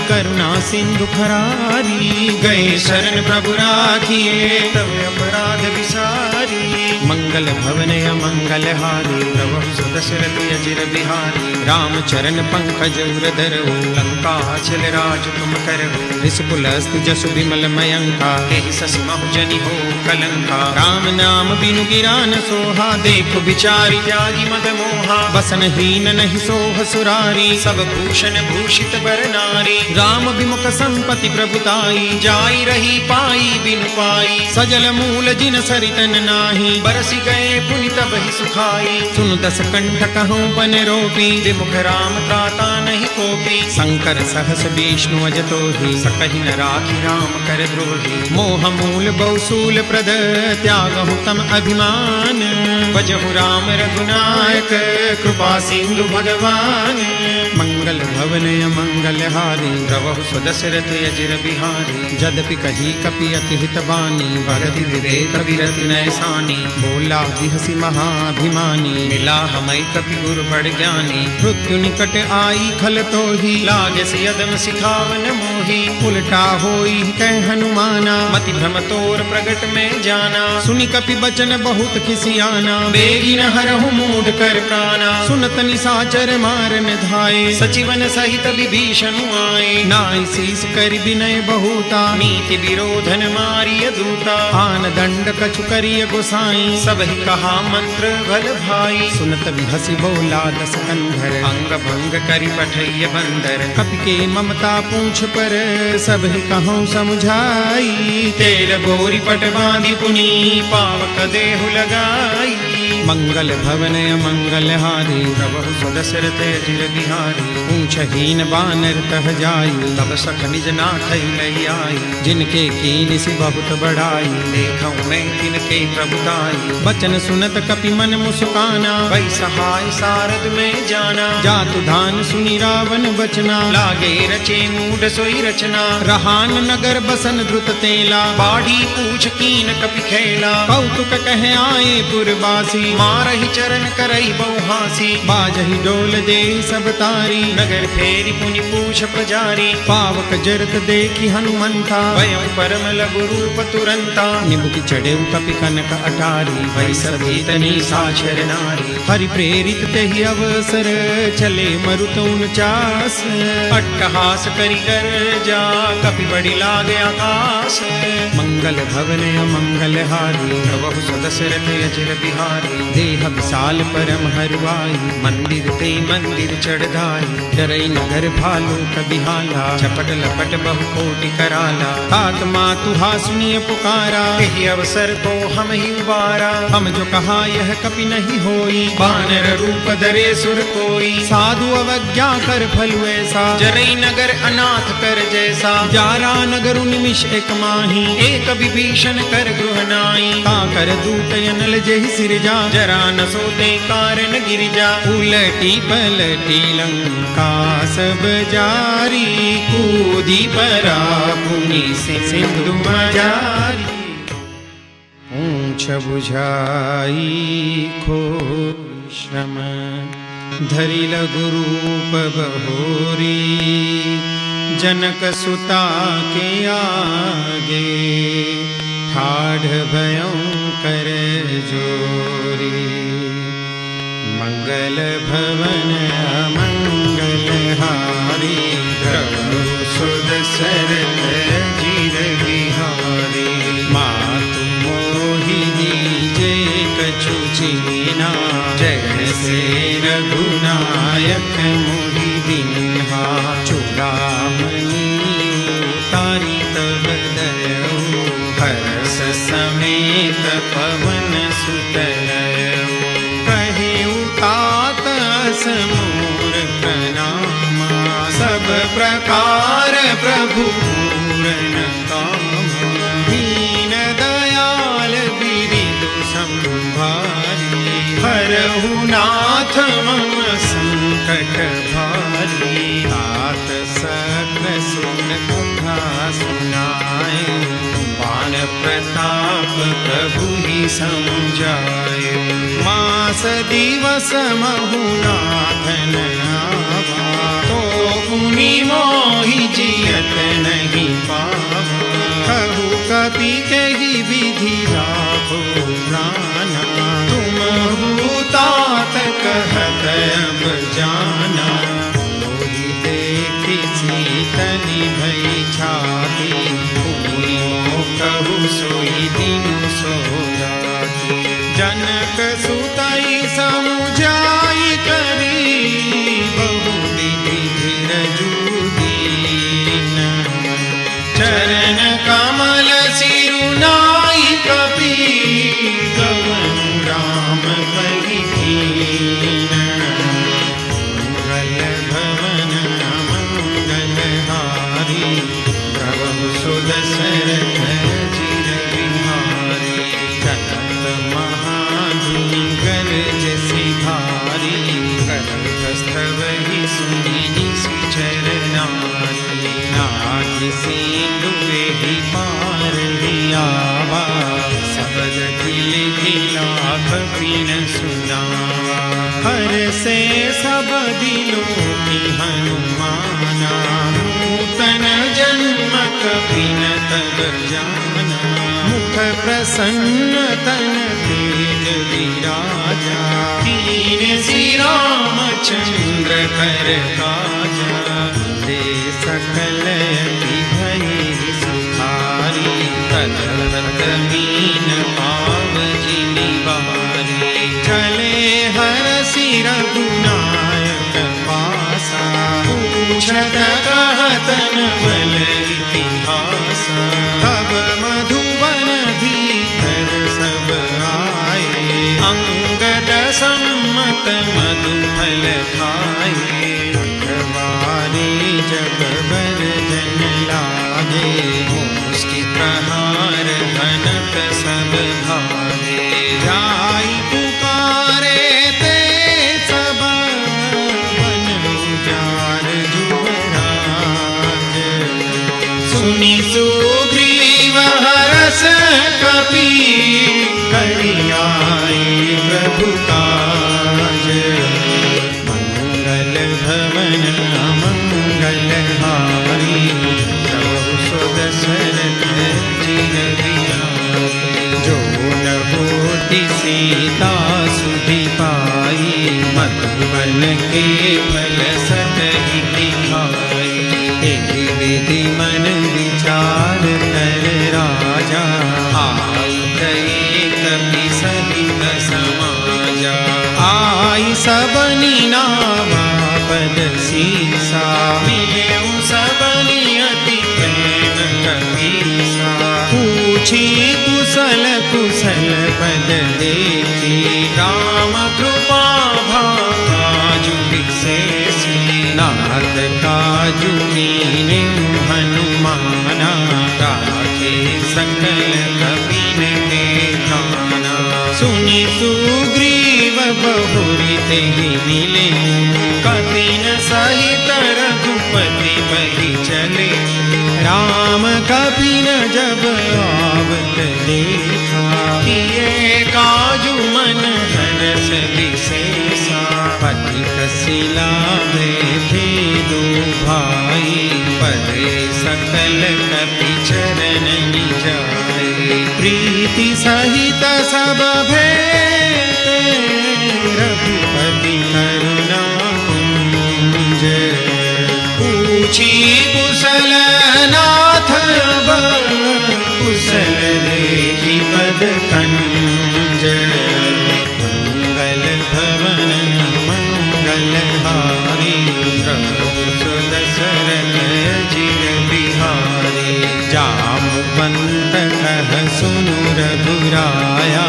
S1: करुणा सिंधु खरारी, गए शरण प्रभु राखिए तब अपराध विसारी। मंगल भवन अमंगल हारी, प्रभु सुदशरथ अजिर बिहारी। राम चरण पंकज उरधर, लंका चल राज तुम करहु। ऋषिकुलस्थ जसु विमल मयंका, तेहि सस महु जनि हो कलंका। राम नाम बिनु गिरा न सोहा, देखो बिचारी त्यागी मद मोहा। बसन हीन नहीं सोह सुरारी, सब भूषण भूषित बर नारी। राम विमुख संपति प्रभुताई, जाई रही पाई बिनु पाई। सजल मूल जिन सरितन नाही, बरसी गए पुनि तब ही सुखाई। सुन दस कंठ कहूँ बन रोपी, विमुख राम त्राता नहीं कोपी। शंकर सहस विष्णु अजतो ही, सकहि न राखी राम कर द्रोही। मोह मूल बहुसूल प्रद, त्यागहु तम अभिमान। भजहु राम रघुनायक, कृपा सिंधु भगवान। मंगल भवन अमंगल हारी, प्रभु सुदशरथ अजिर बिहारी। जदपि कही कपि अति हित बानी, भरति विवेक विरति नैसानी। बोला बिहसी महाभिमानी, मिला हमै कपि गुरु बड़ ज्ञानी। मृत्यु निकट आई खल तो ही, लागे से यदम सिखावन मोही। उल्टा होई कह हनुमाना, मति भ्रम तोर प्रगट में जाना। सुनि कपि बचन बहुत खिसियाना, बेगी न हरहु मूढ़ कर प्राणा। सुनत निशाचर मारन धाये, सचिवन सहित विभीषण आए। नाई शीस कर विनय बहुता, नीति विरोधन मारिय दूता। आन दंड कछु करिय गोसाई, सब ही कहा मंत्र भल भाई। सुनत बिहसी बोला दस कंधर, अंग भंग करि पठैय बंदर। कपि के ममता पूछ पर, सब ही कहूँ समझाई। तेल गोरी पट बांधि पुनी, पावक देहु लगाई। मंगल भवन अमंगल हारी, प्रभु सुदशरथ अजिर बिहारी। पूछहीन बानर तह जाई, तब सख निज नाथ लई आई। जिनके कीन सि बहुत बढ़ाई, देखऊँ मैं तिनके प्रभुताई। बचन सुनत कपि मन मुस्काना, भई सहाय सारद में जाना। जातु धान सुनि रावण बचना, लागे रचे मूढ़ सोई रचना। रहान नगर बसन द्रुत तेला, बाढ़ी पूछ कीन कपि खेला। कौतुक कहे आए पुरवासी, मारहि चरण करई बहुहासी। बाजहि डोल दे सब तारी, नगर फेरी पुनि पूछ प्रजारी। पावक जरत देखी हनुमंता, भयं परम लघु रूप तुरंता। निबुक चढ़े कपि कनक अटारी, भई सभी तनी साक्षर नारी। हरि प्रेरित तेहि अवसर, चले मरुत 49। अट्टहास करि गर्जा, कपि बड़ी लागे आकाश। मंगल भवन अमंगल हारी, प्रभु सुदशरथ अजिर बिहारी। देह विशाल परम हरुआई, मंदिर ते मंदिर चढ़ाई। डरई नगर भालू कबिहाला, चपट लपट बहु कोटि कराला। तात मातु हा सुनिय पुकारा, यही अवसर को हम ही उबारा। हम जो कहा यह कपि नहीं होई, बानर रूप धरे सुर कोई। साधु अवज्ञा कर फलु ऐसा, जरई नगर अनाथ कर जैसा। जारा नगर निमिष एक माही, एक विभीषण कर गृह नाई। ता कर दूत अनल जहि सिरजा, जरा न सोते कारण गिरिजा। उलटी पलटी लंका सब जारी, कूदी परा पुनि सिंधु मजारी। पूछ बुझाई खो श्रम, धरि लघु रूप बहोरी। जनक सुता के आगे, ठाढ़ भयं कर जोरी। मंगल भवन अमंगल हारी, प्रभु सुदशरथ अजिर बिहारी। मातु मोहिनी जे कछु चीना, जैसे रघुनायक मोहि दीन्हा। चूड़ामणि उतारी तब दयऊ, हर्ष समेत पवन सुत लयऊ। कहिउ तात समूर प्रणामा, सब प्रकार प्रभु पूरन कामा। दीन दयाल बिरिदु संभारी, हरहु नाथ मम संकट भारी। तात सकल सुन कथा सुनाए, बान प्रताप प्रभु ही समझाए। मास दिवस महु नाथन आवा, तो पुनि मोहि तली भई छाती, पूरी मो कहु सोई दीनु सो राती। जनक सुतई समुझाई करी, बहु विधि धीरजु दीन। चरण कमल सिरुनाई कपि, गवन राम परि दीन। मंगल भवन मंगलहारी, प्रभु सुदशरथ चिर बिहारी। चलत महाधुनि गरज सिधारी, करतस्तवहि सुनि निशिचर नारी। नाग सिंधुहि पार हियावा, सबद खिल खिला कपिन सुनावा। हर से सब दिलों की हनुमाना, नूतन जन्म कपिन तब जाना। मुख प्रसन्न तन तेज विराजा, कीन श्री रामचंद्र कर काजा। दे सकल यति भई सुखारी, तलत मीन पाव जिनि बारी। चले हरषि रघुनायक पासा, पूछत कहत न बल इतिहासा। तब मधुबन भीतर सब आए, अंगद सम्मत मधुफल खाए। अखबारी जब बरजन लागे, मुष्टि प्रहार घनत सब भागे। जाई पुकारे ते सब, बन उजार जुबराज। सुनि सुग्रीव हरष कपि, करि आए प्रभु काज। मंगल भवन मंगलहारी, प्रभु सुदशरथ चिर बिहारी। जो न होती सीता सुधि पाई, मधुबन के फल सतहि दिखाई। एहि विधि मन विचार कर राजा, आई गए कपि सहित समाजा। आई सबनि नावा पद सीसा, मिलेउ सबनि अति प्रेम कपीसा। पूछी कुशल कुशल पद देखी, राम कृपा भाजु विशेषी। नाथ काजु कीन्यु हनुमाना, राखे सकल कपिन के ध्याना। सुनि सुग्रीव बहुरि तेहि मिले, कपिन सहित रघुपति बहि चले। राम कपिन जब आवत देखा, किए काजु मन हरष विशेषा। पति कसिला बैठे दो भाई, परे सकल कपि चरण निजाए। प्रीति सहित सब भेटे, रघुपति करुणा कुंज। पूछी कुशल नाथ अब, कुशल देखी पद कंज। मंगल भवन मंगलहारी, प्रभु सुदशरथ चिर बिहारी। जामवंत कह सुनु रघुराया,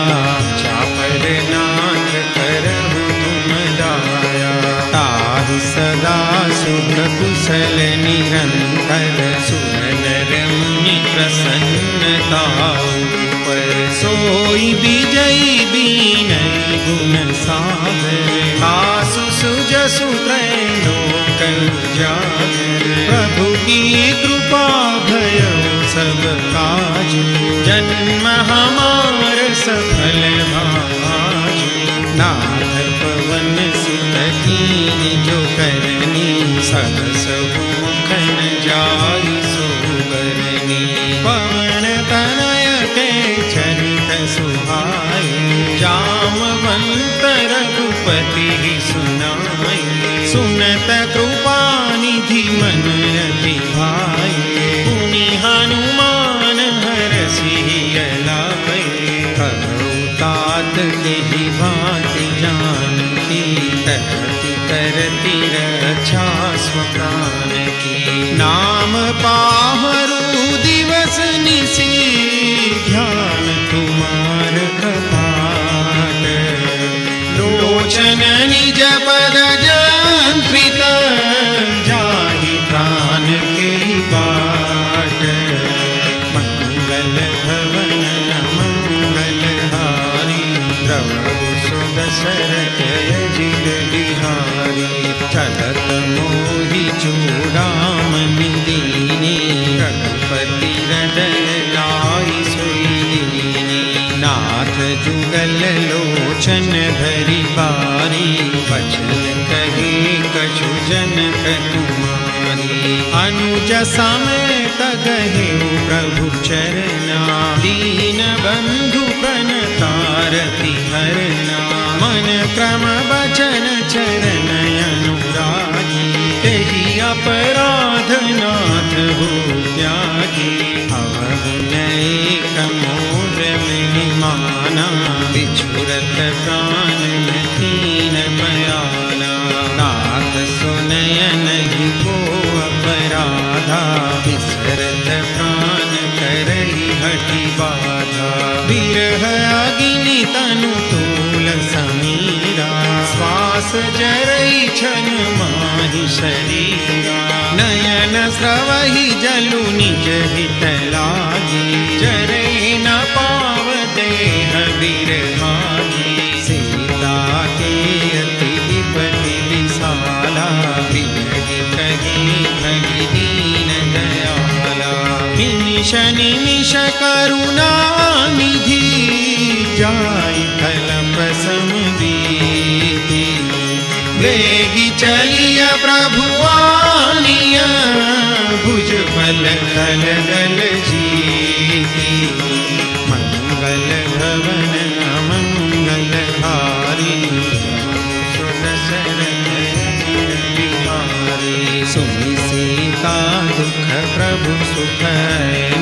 S1: चापर नाथ करहु तुम दाया। ताहि सदा शुभ कुशल निरंतर, सुर नर मुनि प्रसन्नता पर। सोई विजयी बीनई गुण सागर, आसु सुजसु त्रैलोक उजागर। प्रभु की कृपा भयउ सब काजु, जन्म हमार सफल भाजु। नाथ पवन सुत कीन्हि जो करनी, सहस मुख न जाई सोबरनी। पवन तनय के चरित सुहाए, जामवंत रघुपति सुनाए। सुनत कृपा निधि मन अति भाए, नाम पाहरु दिवस निसी ध्यान तुम्हार कपाट लोचन निज पद जंत्रित जाहि प्राण के बाट मंगल भवन मंगल हारी प्रभु सुदशरथ जिग बिहारी चलत मोहि चूड़ामणि दीने रघुपति हृदय लाई सोई दीने नाथ जुगल लोचन धरि बारी बचन कहे कछु जनक तुम्हारी अनुज समेत गहे प्रभु चरना दीन बंधु प्रणतारति हरना मन क्रम वचन चरण अनुरागी तेहि अपराध नाथ हो त्यागी अवगुण मोर में माना बिछुरत प्राण हीन बयाना नाथ सुनय नहीं को अपराधा बिसरत प्राण करहि हठि बाधा विरह अग्नि तनु तूल समीरा श्वास जरई छन माहि शरीरा नयन स्रवहि जलु निज हित लागी जरई न पाव देह बिरहागी सीता के अति विपति विशाला विरहि कही भगि दीन दयाला निमिष निमिष करुणा निधि जाय कल्प समदीति वेगी चलिया प्रभु आनिया भुज बल कल गल जीती मंगल भवन मंगल हारी सुदशरथ बिहारी सुनि सीता दुख प्रभु सुख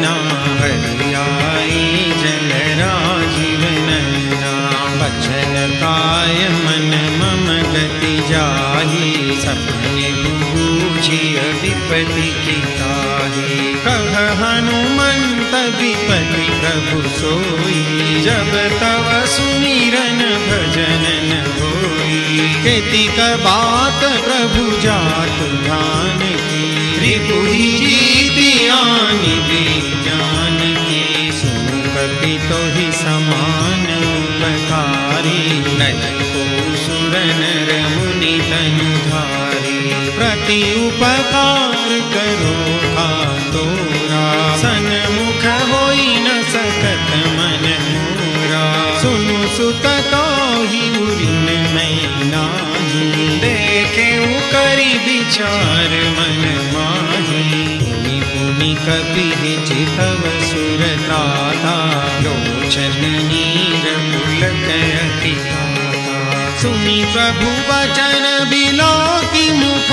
S1: ना हरि आई जल राजीव नैना बचन काय मन मम गति जाहि सपने बूझिय विपति की ताहि कह हनुमंत विपति प्रभु सोई जब तव सुमिरन भजन न होई केतिक बात प्रभु जात ध्यान की त्रिपुरी जीति आनि दी जान की सुनु कपि तोहि समान उपकारी नहीं को सुर नर मुनि तनुधारी प्रति उपकार करो तोरा सन्मुख होई न सकत मन मोरा सुनु सुत तोहि उरिन मैं नाही देखे करि विचार मन माही पुनि पुनि कपि चितव सुर त्राता लोचन नीर पुलक अति सुनि प्रभु वचन बिलोकि मुख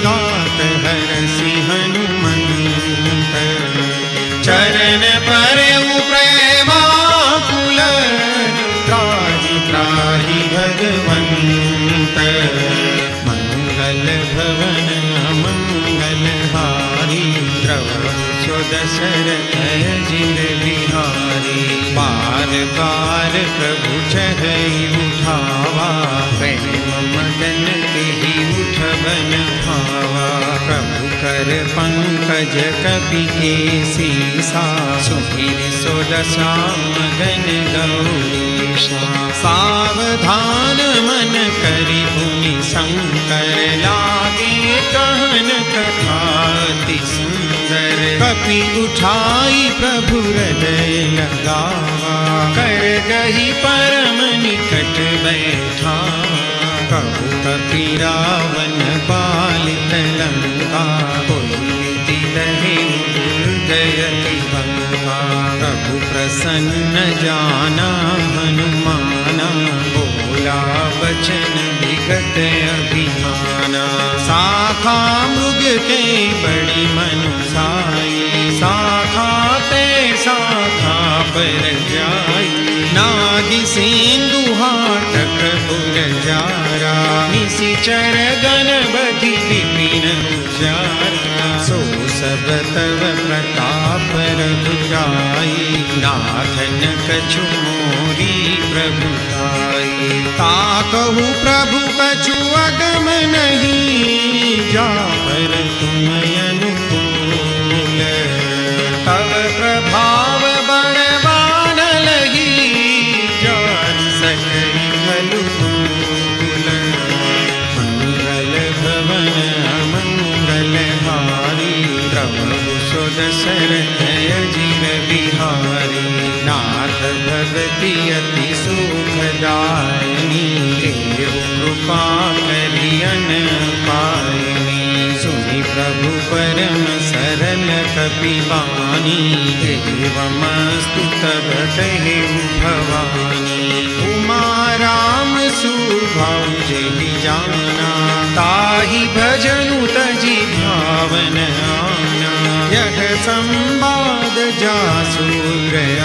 S1: गात हरसि हनुमंत चरण परउ प्रेमाकुल त्राहि त्राहि भगवंत मंगल भवन मंगल हारी द्रव दशरथ जिन बिहारी बार बार प्रभु चढ़ई उठावा प्रेम मदन तेहि उठबन भावा प्रभु कर पंकज कपि के सीसा सुधीर सोदशा मगन गौरीशा सावधान मन करि पुनि शंकर लागे कहन कथाति सुंदर कपि उठाई प्रभु हृदय लगावा कर गही परम निकट बैठावा कहु कपि रावण पालित लंका कोई दहे दुर्गयति बंका प्रभु प्रसन्न जाना हनुमाना बोला वचन विगत अभिमाना शाखा मृग के बड़ी मनुसाई शाखा ते शाखा पर जाई नागी सिंधु हाटक पुर जारा निशिचर गणपति विपिन उजारा सब तव प्रताप रघुराई, नाथन कछु मोरी प्रभुताई। ताकहु प्रभु कछु अगम नहीं, जा पर तुम अनुकूल। तव प्रभाव बड़वान लगी, जान सकई भलु भूल। मंगल भवन अमंगल हारी, प्रभु सुदशरथ अजिर बिहारी। नाथ भगति अति सुखदायनी, देव कृपा करियन पायनी। सुनि प्रभु परम सरल कपिबानी, एवमस्तु तब कहेउ भवानी। उमा राम सुभाउ जेहि जाना, ताहि भजनु तजि भावन आना। यह संवाद जासु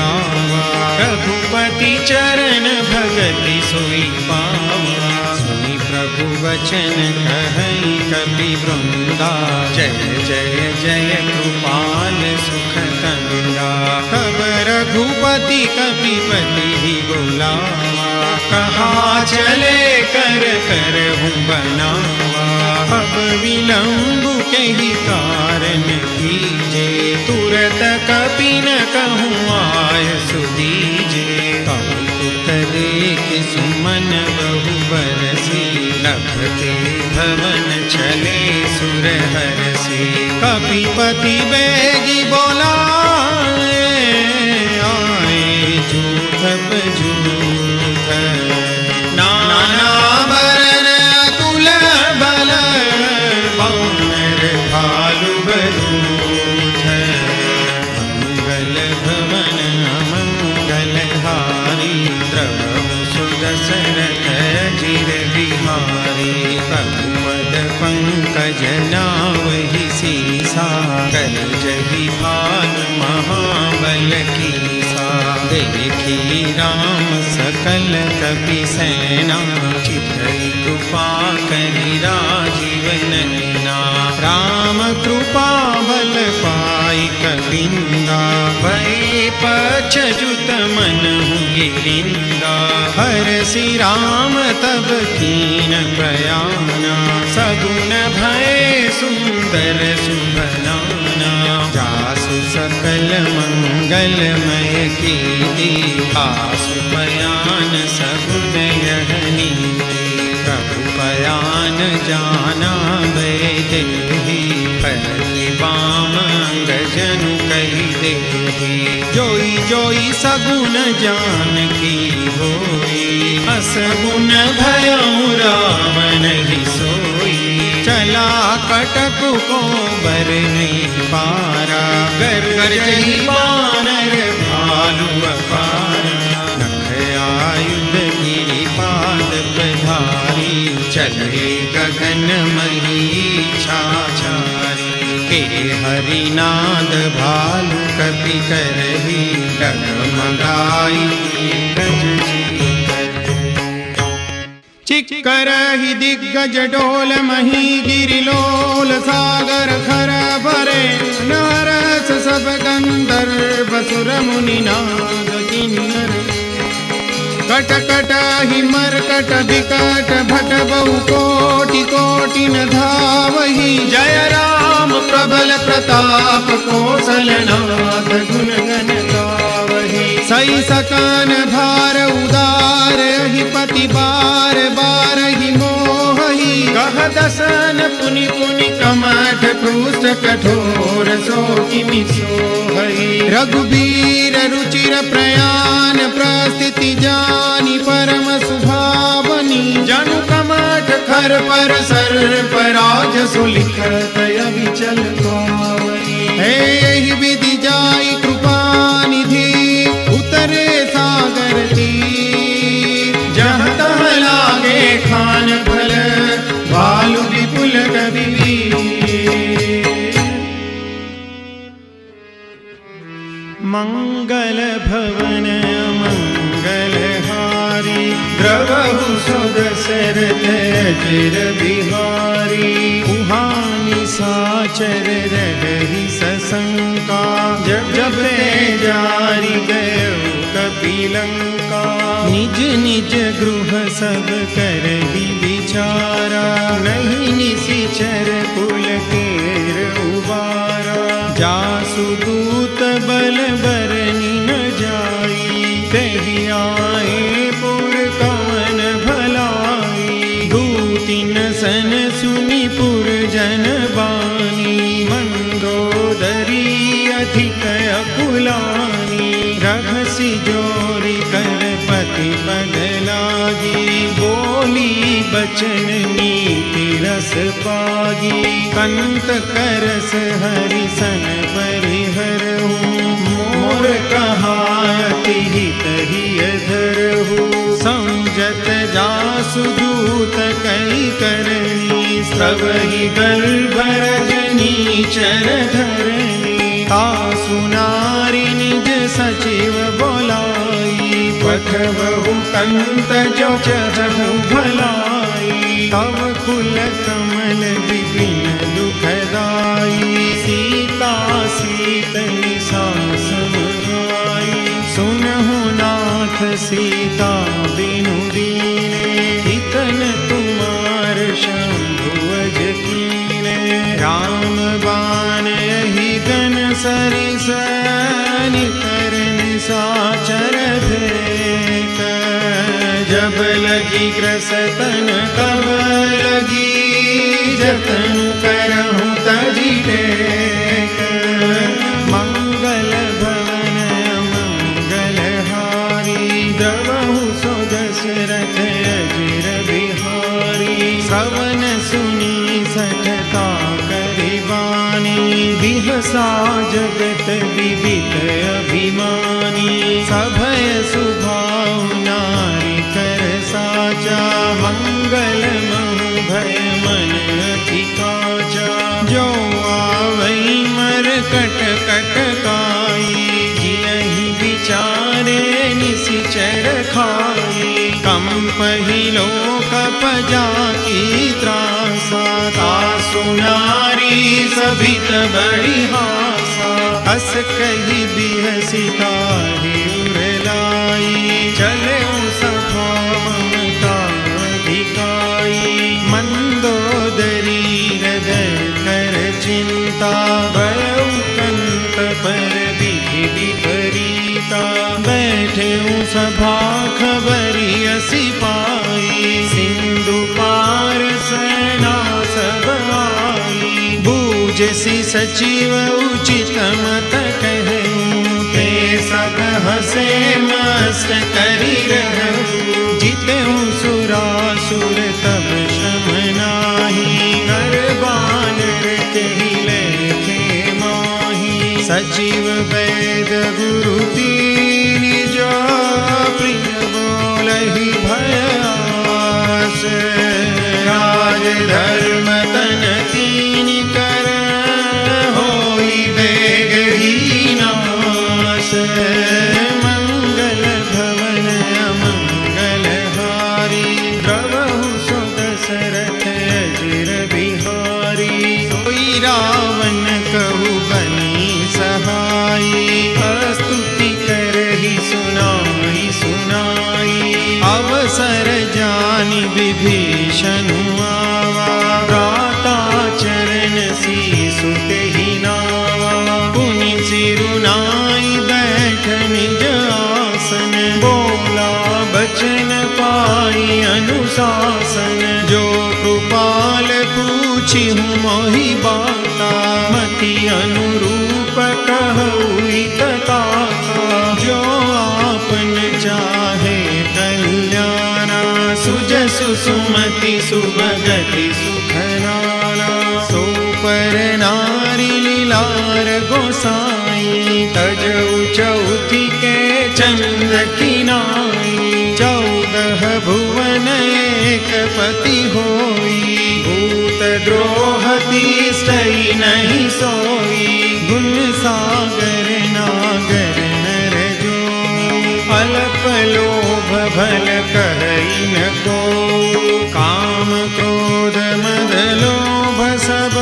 S1: आवा, रघुपति चरण भगति सोई पावा। सुनि प्रभु वचन कहई कपि वृंदा, जय जय जय कृपाल सुख कंदा। तब रघुपति कपिपति ही बुलावा, कहा चले कर करहूँ बनावा। अब विलंब कही कारण कीजे, तुरत कपि न कहूँ आय सुदीजे। कौतुक देख सुमन बहु बरसी, लखते भवन चले सुर हरसी। कपिपति बेगी बोलाए, आए जूथ बजूथ। नाना बरन अतुल बल, वानर भालु बरूथ। मंगल भवन अमंगल हारी, प्रभु सुदशरथ अजिर बिहारी। पद पंकज नावहि सीसा, कर जहि भानु महाबल कीसा। देखी राम सकल कपि सेना, चितई कृपा करि राजीव नैना। राम कृपा बल पाई कपिंदा, भय पछजुत मनहु गिरिंदा। हरसि राम तब कीन प्रयाना, सगुन भय सुंदर सुभनाना। जासु सकल मंगलमय कीर्ति, आसु बयान सगुन यह नीति। प्रभु बयान जाना वैदेही, पलि बाम अंग जनु कहि देही। जोई जोई सगुन जानकी होई, असगुन भयउ रावण ही सोई। चला कटक को बर नहीं पारा, गरजहि वानर भालु अपारा। नख आयुध गिरिपाद पधारी, चले गगन मही छाछारी। के हरिनाद भालु कपि करही, डगमगाई गज चिक्करहि दिग्गज डोल मही। गिरिलोल सागर खर भरे, नरस सब गंधर्व सुर मुनि नाग किन्नर। कट कट ही मरकट विकट भट बहु कोटि कोटि न धावहि। जय राम प्रबल प्रताप कौशलनाथ, गुण गण गावहि। सई सकान भार उदार, ही पति बार बार ही मोहि। कह दसन पुनि पुनि कमठ, पृष्ठ कठोर सो किमि सोहहि। रघुबीर रुचिर प्रयाण, प्रस्थिति जानी परम सुभावनी। जनु कमठ खर पर सर्प, राज सुलिखत अविचल पावनी। हे यही विधि जाई कृपा निधि, उतरे सागर तीर। जहाँ तहाँ लागे खान फल, भालु विपुल कवि वीर। मंगल भवन मंगल हारी, द्रवहु सुदशरथ अजिर बिहारी। उहानि निसाचर रही सशंका, जब ते जारी गयो कपिलंका। निज निज गृह सब करही विचारा, नहीं निशिचर कुल केर उबारा। जासु दूत बल बरनी न जाई, तेहि आए पुर कवन भलाई। दूतिन सन सुनि पुर जन बानी, मंदोदरी अधिक अकुलानी। रहसि जोरी कर पति पद लागी, बोली बचन नीति रस पागी। कंत करस हरि सन परिहरहु, मोर कहायति हित हिय धरहु। संजत जासु दूत कई करनी, स्रवहि गर्भ रजनी चर धरनी। तासु नारी निज सचिव बोलाई, पठबहु कंत जो चहु भलाई। तव कुल कमल विपिन दुखदाई, सीता सीतनि सासम गाई। सुनहु नाथ सीता बिनु दीने, इतन तुमार शंभुअज कीने। राम बाण यही गन सरिस, निकर निसाचर भेक। जब लगी ग्रसतन तब लगी, जतन करहु तजि टेक। मंगल भवन मंगल हारी, द्रवहु सो दशरथ अजिर बिहारी। श्रवण सुनी सठता करिबानी, बिहसा जगत विदित अभिमानी। सभय सुभाव नारी कर साचा, मंगल महु भय मन अति काचा। जो आवै मरकट कट काई, जियहि विचारे निशिचर खाई। कंपहि लोक पजा की त्रासा, तासु नारी सभित बड़ी हासा। हस कहि बिहसिता हिउर लाई, चलऊ सभा ममता अधिकाई। मंदोदरी हृदय कर चिंता, भयउ कंत पर विधि विपरीता। बैठेऊ सभा खबरी असी पाई, सिंधु पार सेना सब आई। बूझसि सचिव उचित मत कहूँ, ते सब हसे मस्त करि रहूँ। जितेऊ सुरासुर तब श्रम नाही, कर बानर केहि लेखे माही। सचिव वैद गुरु तीनि जो, प्रिय बोलहि भयास। राज धर्म तन तीनि कर, होई वेग ही नाश। मंगल भवन अमंगल हारी, द्रवहु सो दशरथ अजिर बिहारी। सोई रावण कहु बनी सहाई, स्तुति करहि सुनाई सुनाई। अवसर जानि विभीषण आवा, भ्राता चरण सीसु तेहि नावा। पुनि सिरुनाई बैठ निज आसन, बोला बचन पाई अनुशासन। जो कृपाल पूछिहु मोहि बाता, मति अनुरूप कहु हित ताता। जो आपन चाहे कल्याणा, सुजसु सुमति सुभगति सुख नाना। सो पर नारी लीलार गोसाई, तजऊ चौथी के चंद किनाई। 14 भुवन एक पति होई, भूत द्रोह तिष्ठई नहीं सोई। गुण सागर नागर नर जो, अल्प लोभ भल कहई न को। काम क्रोध मद लोभ सब,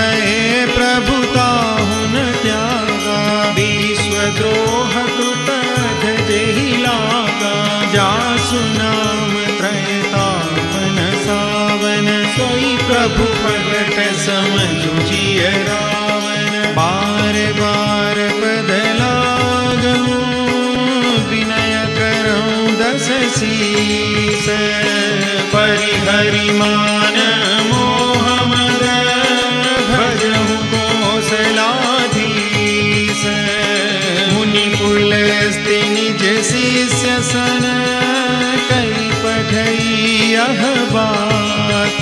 S1: गए प्रभु ताहु न त्यागा, विश्वद्रोह कृत जेहि लागा, जासु नाम त्रयतापन सावन, सोई प्रभु प्रगट समझु जिय रावण। बार बार पद लागूं विनय करऊं दस शीस, परिहरि मान मोह मद भजहु कौशलाधीश। मुनि पुलस्त्य निज शिष्य सन, कई पठई यह बात,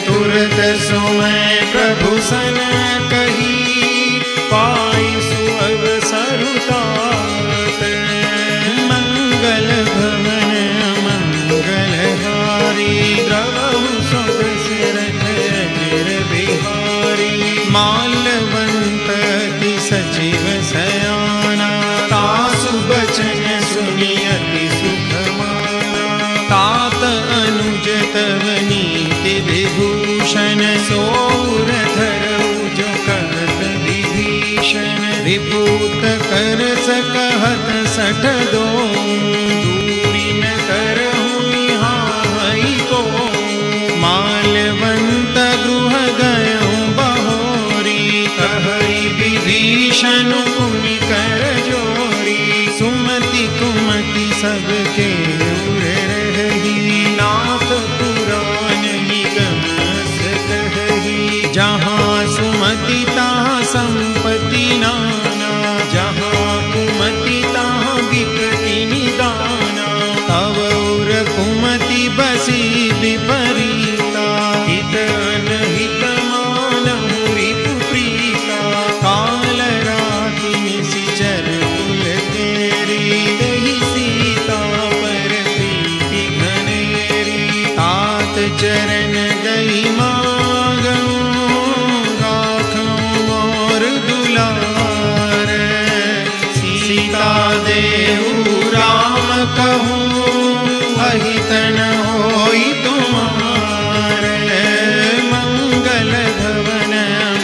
S1: तुरत सुमय प्रभु सन कही, पाई सुअवसर तात। मंगल भवन मंगल हारी, द्रवहु सुदशरथ अजिर बिहारी। माल्यवंत अति सचिव सयाना, तासु बचन सुनि अति सुख माना। तात अनुज तव नीति विभूषण, सोर धरऊ जो कहत विभीषण। विभूत कर सकहत सठ दो, दूरी न करहु निहाई को। माल्यवंत गृह गयऊं बहोरी, कहई विभीषण पुनि कर जोरी। सुमति कुमति सबके उर रही, नाथ पुराण निगम कहही। जहाँ सुमति तहाँ संपत्ति नाना, जहाँ कुमति तहाँ विपत्ति निदाना। तव उर कुमति बसी विपरीता, हित अनहित मानहु रिपु प्रीता। काल राति निशिचर कुल तेरी, तहि सीता पर प्रीति घनेरी। तात चरण गई मागऊं, राखऊं मोर दुलार। सीता देहु राम कहूँ, अहित न होई तुम्हार। मंगल भवन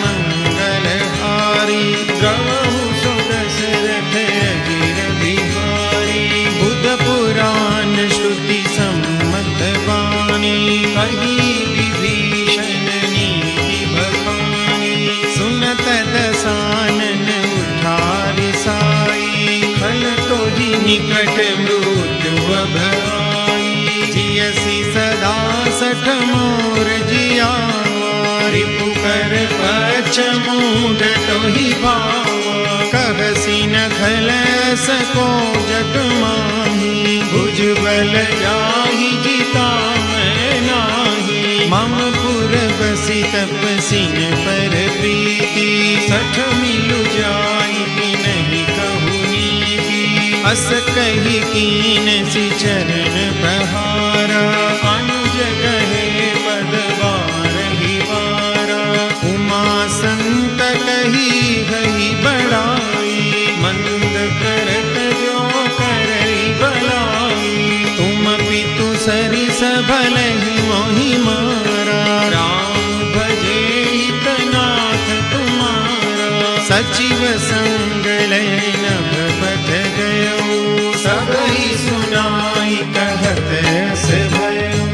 S1: मंगल हारी, द्रवहु सुदशरथ अजिर बिहारी। बुध पुराण श्रुति सम्मत वाणी, कही विभीषण नीति बखानी। सुनत दसानन उठारि साई, खल तोहि निकट मृत्यु भयाई। जियसि सदा सठ मोर जियावा, रिपु कर पक्ष मूढ़ तोहि भावा। कहसि न खलस को जग माही, भुजबल जाहि जिता मैं नाही। मम पुर बसि तपसिन पर प्रीति, सठ मिलु जाई नहीं कहु नीति। अस कही कीन सि चरण प्रहारा, अनुज कहे पद बारहि बारा। उमा संत कही हई बड़ाई, मंद करत जो करई भलाई। तुम पितु सरिस भलहि मोहि मारा, राम भजे हित नाथ तुम्हारा। सचिव संग लय नभ पथ गयो, सबहि सुनाई कहत अस भयो।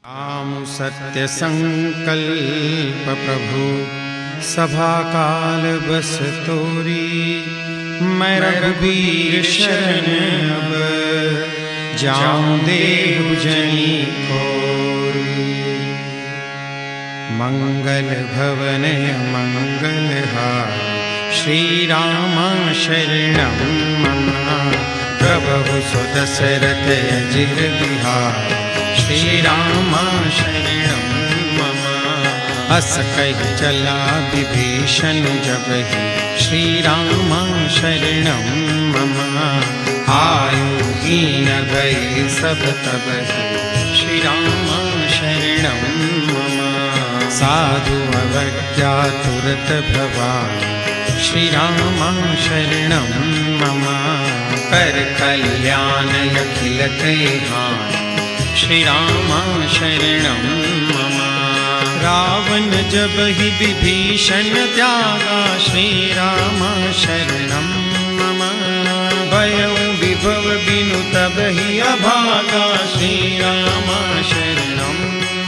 S1: राम सत्य संकल्प प्रभु, सभा काल बस तोरी। मैं रघुबीर शरण अब, जाऊं देहु जनी खोरी। मंगल भवन मंगल हार, श्री राम शरणं मम। प्रभु सुदशरथ अजिर बिहार, श्री राम शरणं मम। अस कहि चला विभीषण जबहि, श्री राम शरणं मम। आयु हीन भय सब तबहि, श्री राम शरणं मम। साधु अवज्ञा तुरत भवानि, श्री राम शरणं मम। कर कल्याण अखिल कल्याण, श्री राम शरणं मम। रावण जब ही विभीषण त्यागा, श्री राम शरणं मम। भयं विभव बिनु तब ही अभागा, श्री राम शरणं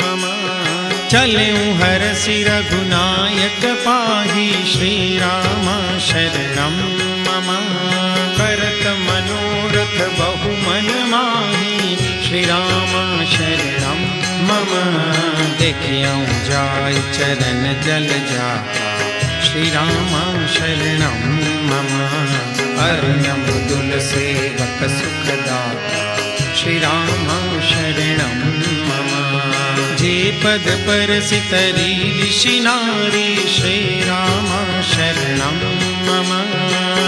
S1: मम। चलें हरसि रघुनायक पाहि, श्री राम शरणं मम। करत मनोरथ बहु मन माहि, श्री राम शरणं मम। देखियौ जाय चरण जल जाता, श्री राम शरणं मम। अरुण मृदुल सेवक सुखदाता, श्री राम शरणं मम। जे पद परसितरी ऋषि नारी, श्री राम शरणं मम।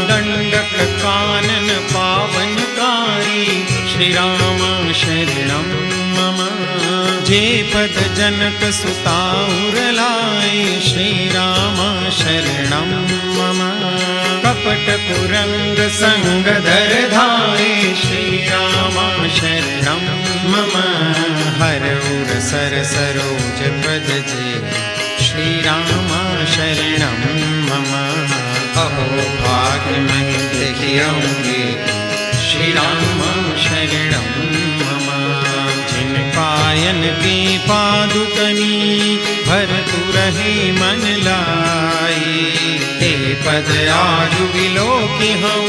S1: दंडक कानन पावनकारी, श्री राम शरणं मम। जे पद जनक सुता उरलाए, श्री राम शरणं मम। कपट कुरंग संग धर धारे, श्री राम शरणं मम। हर उर सर सरोज पद जे, श्री राम शरणं मम। अहो भाग्य मैं देखियौगे, श्री राम शरणं मम। जिन पायन की पादुकनी, भरतु रहे मन लाई। ते पद आजु विलोकि हूँ,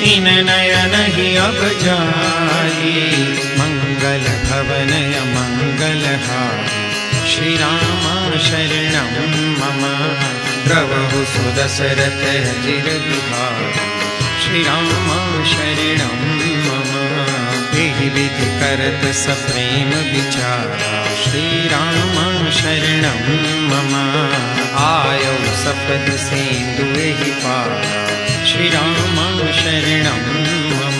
S1: इन नयन ही अब जाई। मंगल भवन मंगल हारी, श्री राम शरणं मम। प्रभु सुदशरथ अजिर बिहारी, श्री राम शरणं मम। एहि विधि करत सप्रेम विचारा, श्री राम शरणं मम। आयौ सपद सेंदु एहि पारा, श्री राम शरणं मम।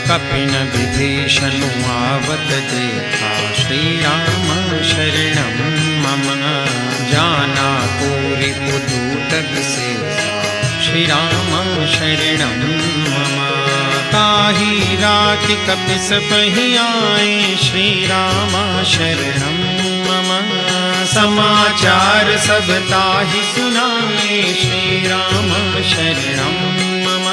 S1: कपिन विभीषण आवत देखा, श्री राम शरणं मम। जाना कोरि पुदूत विशेषा, श्री राम शरणं मम। ताहि राति कपिस पहि आए, श्री राम शरणं मम। समाचार सब ताहि सुनाए, श्री राम शरणं मम।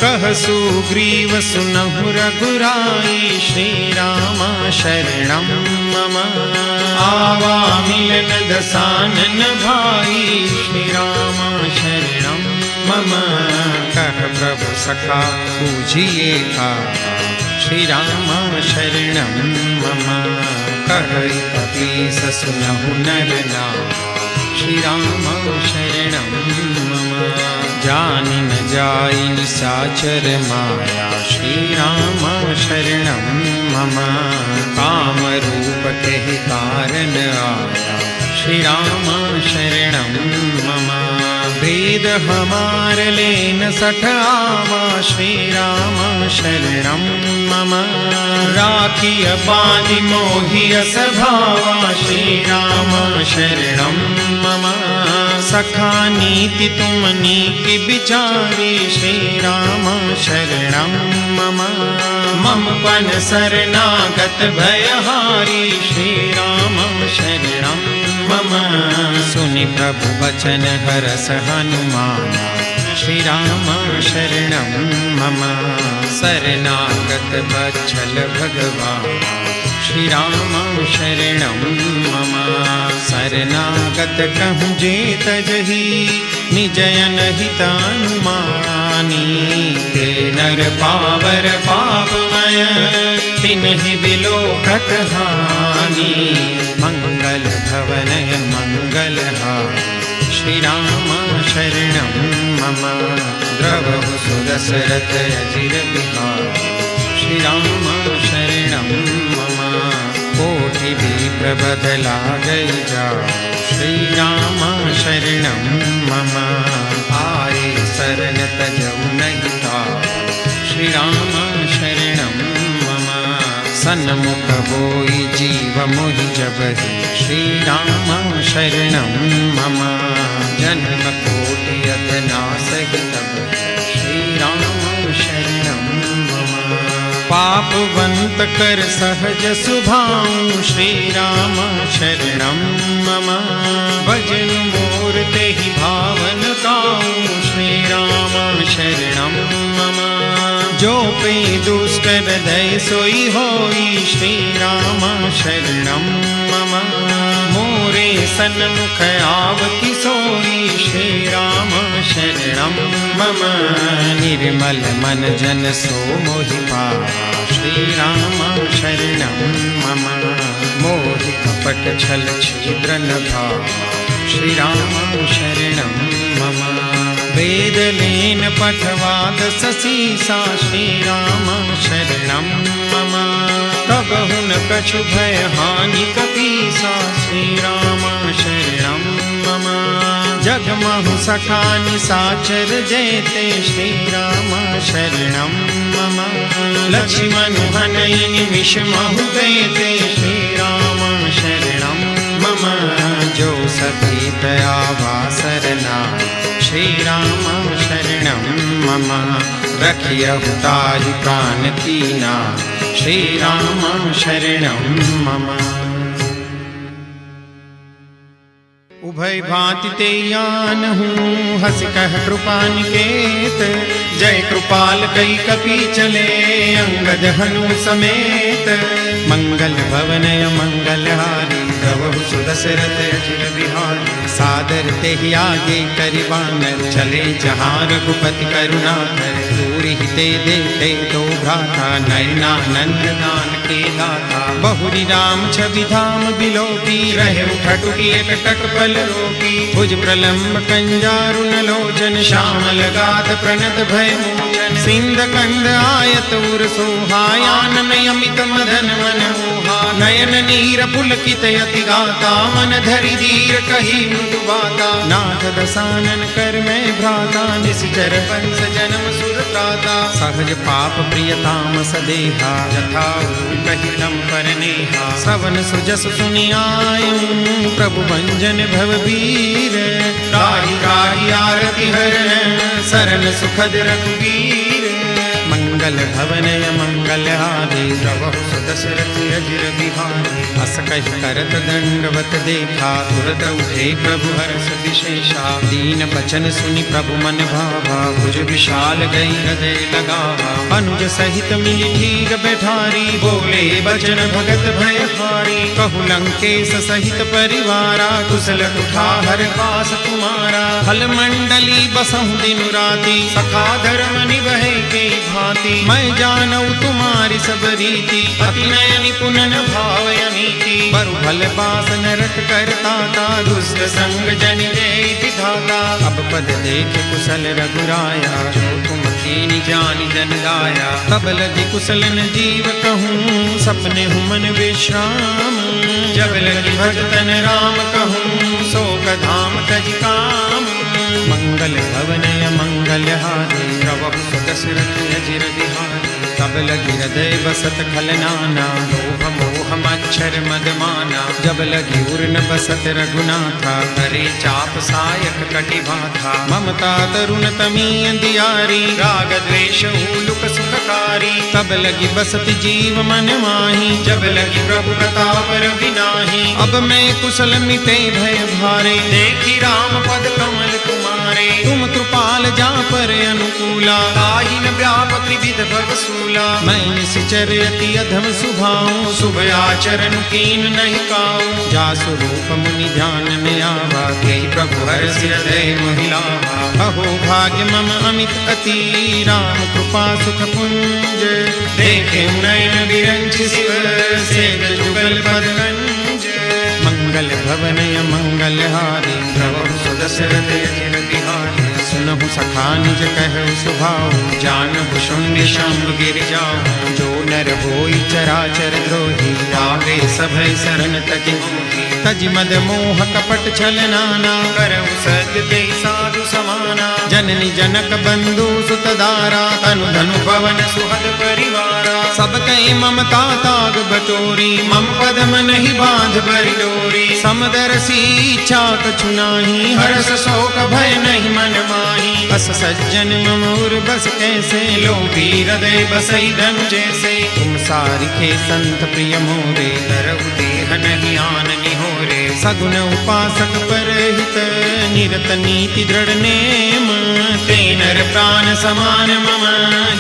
S1: कह सुग्रीव सुनहु रघुराई, श्री राम शरणं मम। आवा मिलन दसानन भाई, श्री राम शरणं मम। कह प्रभु सखा पूजिए का, श्री राम शरणं मम। कह कपीस सुनहु नर नाम, श्री राम शरणं मम। जानि न जाई निशाचर माया, श्री राम शरणं मम। काम रूप कहि कारण आया, श्री राम शरणं मम। वेद हमार लेन सठ आवा, श्री राम शरणं मम। राखिय बांधि मोहिय सभावा, श्री राम शरणं मम। सखा नीति तुम नीति विचारी, श्री राम शरणं मम। मम पन शरणागत भयहारी, श्री राम शरणं मम। सुनि प्रभु वचन हरस हनुमाना, श्री राम शरणं मम। शरणागत वत्सल भगवान, श्री राम शरणं मम। शरणागत कहूँ जे तजहि, निजयन हितानुमानी। ते नर पावर पापमय, तिन्हि बिलोकत हानि। मंगल भवनय मंगल हारी, श्री राम शरणं मम। द्रवहु सुदशरथ अजिर बिहारी, श्री राम शरणं मम। कोटि विप्र बदला गई जाओ, श्री राम शरणं मम। आए शरण तजौ नहीं ताओ, श्री राम शरणं मम। सन्मुख होई जीव मोहि जबहि, श्री राम शरणं मम। जन्म कोटि अधनासहि तब, श्री राम शरणं मम। पापवंत कर सहज सुभाऊ श्री राम शरणं मम भजन मोर तेहि भावन काऊ श्री राम शरणं मम जो पे दुष्ट हृदय सोई होई श्री राम शरणं मम मोरे सन्मुख आवति सोई श्री राम शरणं मम निर्मल मन जन सो मोहि पावा श्री राम शरणं मम मोहि कपट छल छिद्र न भावा श्री राम शरणं मम वेदलेन पठवाद ससीसा श्री राम शरणं मम तब हुन कछु भय हानि कपीसा श्री राम शरणं मम जगमहु सखा निसाचर जयते श्री राम शरणं मम लक्ष्मण हनय निमिष महु गयते श्री राम शरणं मम जो सती दया वासरना श्री राम शरणं मम रखियहु ताहि प्राण कीना श्री राम शरणं मम उभय भांति ते यान हूँ हस कह कृपा निकेत जय कृपाल कई कपि चले अंगद हनु समेत मंगल भवनय मंगलहारी प्रभु सुदशरथ अजिर बिहारी सादर ते ही आगे करिबानर चले जहाँ रघुपति करुणाकर दूरि ही ते देखे तो भ्राता नयना नंद दान के दाता बहुरी राम छवि धाम बिलोकी रहे उठटुकी एक टक पल रोकी भुज प्रलम्ब कंजारुन लोचन श्यामल गाध प्रणत भय मोचन सिंध कंद आयत उर सोहायानन अमित मदन मन मोहा नयन नीर पुलकित यति गाता मन धरि धीर कही मृदु बाता नाथ दसानन कर मैं भ्राता निश्चर वंश जन्म सुर त्राता सहज पाप प्रियताम सदेहा यथा कही लम पर नेहा सवन सुजस सुनि आयु प्रभु भंजन भवबीर राही राही आरति हरण शरण सुखद रघुवीर मंगल भवनय मंगलहारी प्रभु सुदशरथ अजिर बिहारी हस कहि करत दंडवत देखा तुरत उठे प्रभु हर्ष विशेषा दीन बचन सुनि प्रभु मन भावा भुज विशाल गई हृदय लगावा अनुज सहित मिली ठीक बैठारी बोले बचन भगत भयहारी कहु लंकेश सहित परिवारा कुशल कुठार पास तुम्हारा फल मंडली बसहु दिन राति सखा धर्म निभे के भांति मैं जानऊ तुम्हारी सब रीति अति नय निपुणन भाव अनीति बरु भल बास नरक करता था दुष्ट संग जन जय विधाता अब पद देख कुशल रघुराया जो तुम कीनी जानी जन गाया तब लगी कुशलन जीव कहूँ सपने हूँ मन विश्राम जब लगी भजतन राम कहूँ शोक धाम तज काम मंगल भवनय मंगलहारी प्रभु सुदशरथ अजिर बिहारी तब लगी हृदय बसत खलनाना लोभ मोह मच्छर मदमाना जब लगी उर्न बसत रघुनाथा करे चाप सायक कटिभाथा ममता तरुण तमी अंधियारी राग द्वेष लुक सुखकारी तब लगी बसत जीव मन माही जब लगी प्रभु प्रताप रविनाही अब मैं कुशल मिटे भय भारे देखी राम पद कमल तुम्हारे तुम कृपाल जा पर अनुकूला ताहि न व्याप त्रिविध भवसूला मैं निश्चर अति अधम सुभाऊं शुभ आचरण कीन नहीं काऊं जा स्वरूप मुनि ध्यान में आवा के प्रभु हर्ष हृदय महिलावा अहो भाग्य मम अमित अति राम कृपा सुख पुंज देखे नयन विरंच शिव से जुगल पदगंज मंगल भवनय मंगलहारी प्रभु सुदशरथ अजिर बिहारी सुनहु सखा निज कहु सुभाऊ जानहु शून्य शंभ गिर जाऊं जो नर होई चराचर द्रोही आगे सभय शरण तज मोही तज मद मोह कपट छल नाना करहु सत्य ते साधु समाना जननी जनक बंधु सुत दारा तनु धनु पवन सुहद परिवारा सब कई ममता ताग बटोरी, मम पद मन ही बांध भरी डोरी। समदरसी इच्छा कछु नाही, हर्ष शोक भय नहीं मन माही। अस सज्जन मम उर बस कैसे, लोभी हृदय बसई धन जैसे। तुम सारिखे संत प्रिय मोरे, धरहु देह नहीं आन निहोरे। सगुन उपासक परहित, निरत नीति दृढ़ नेम। ते नर प्राण समान मम,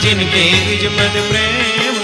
S1: जिनके द्विज पद प्रेम।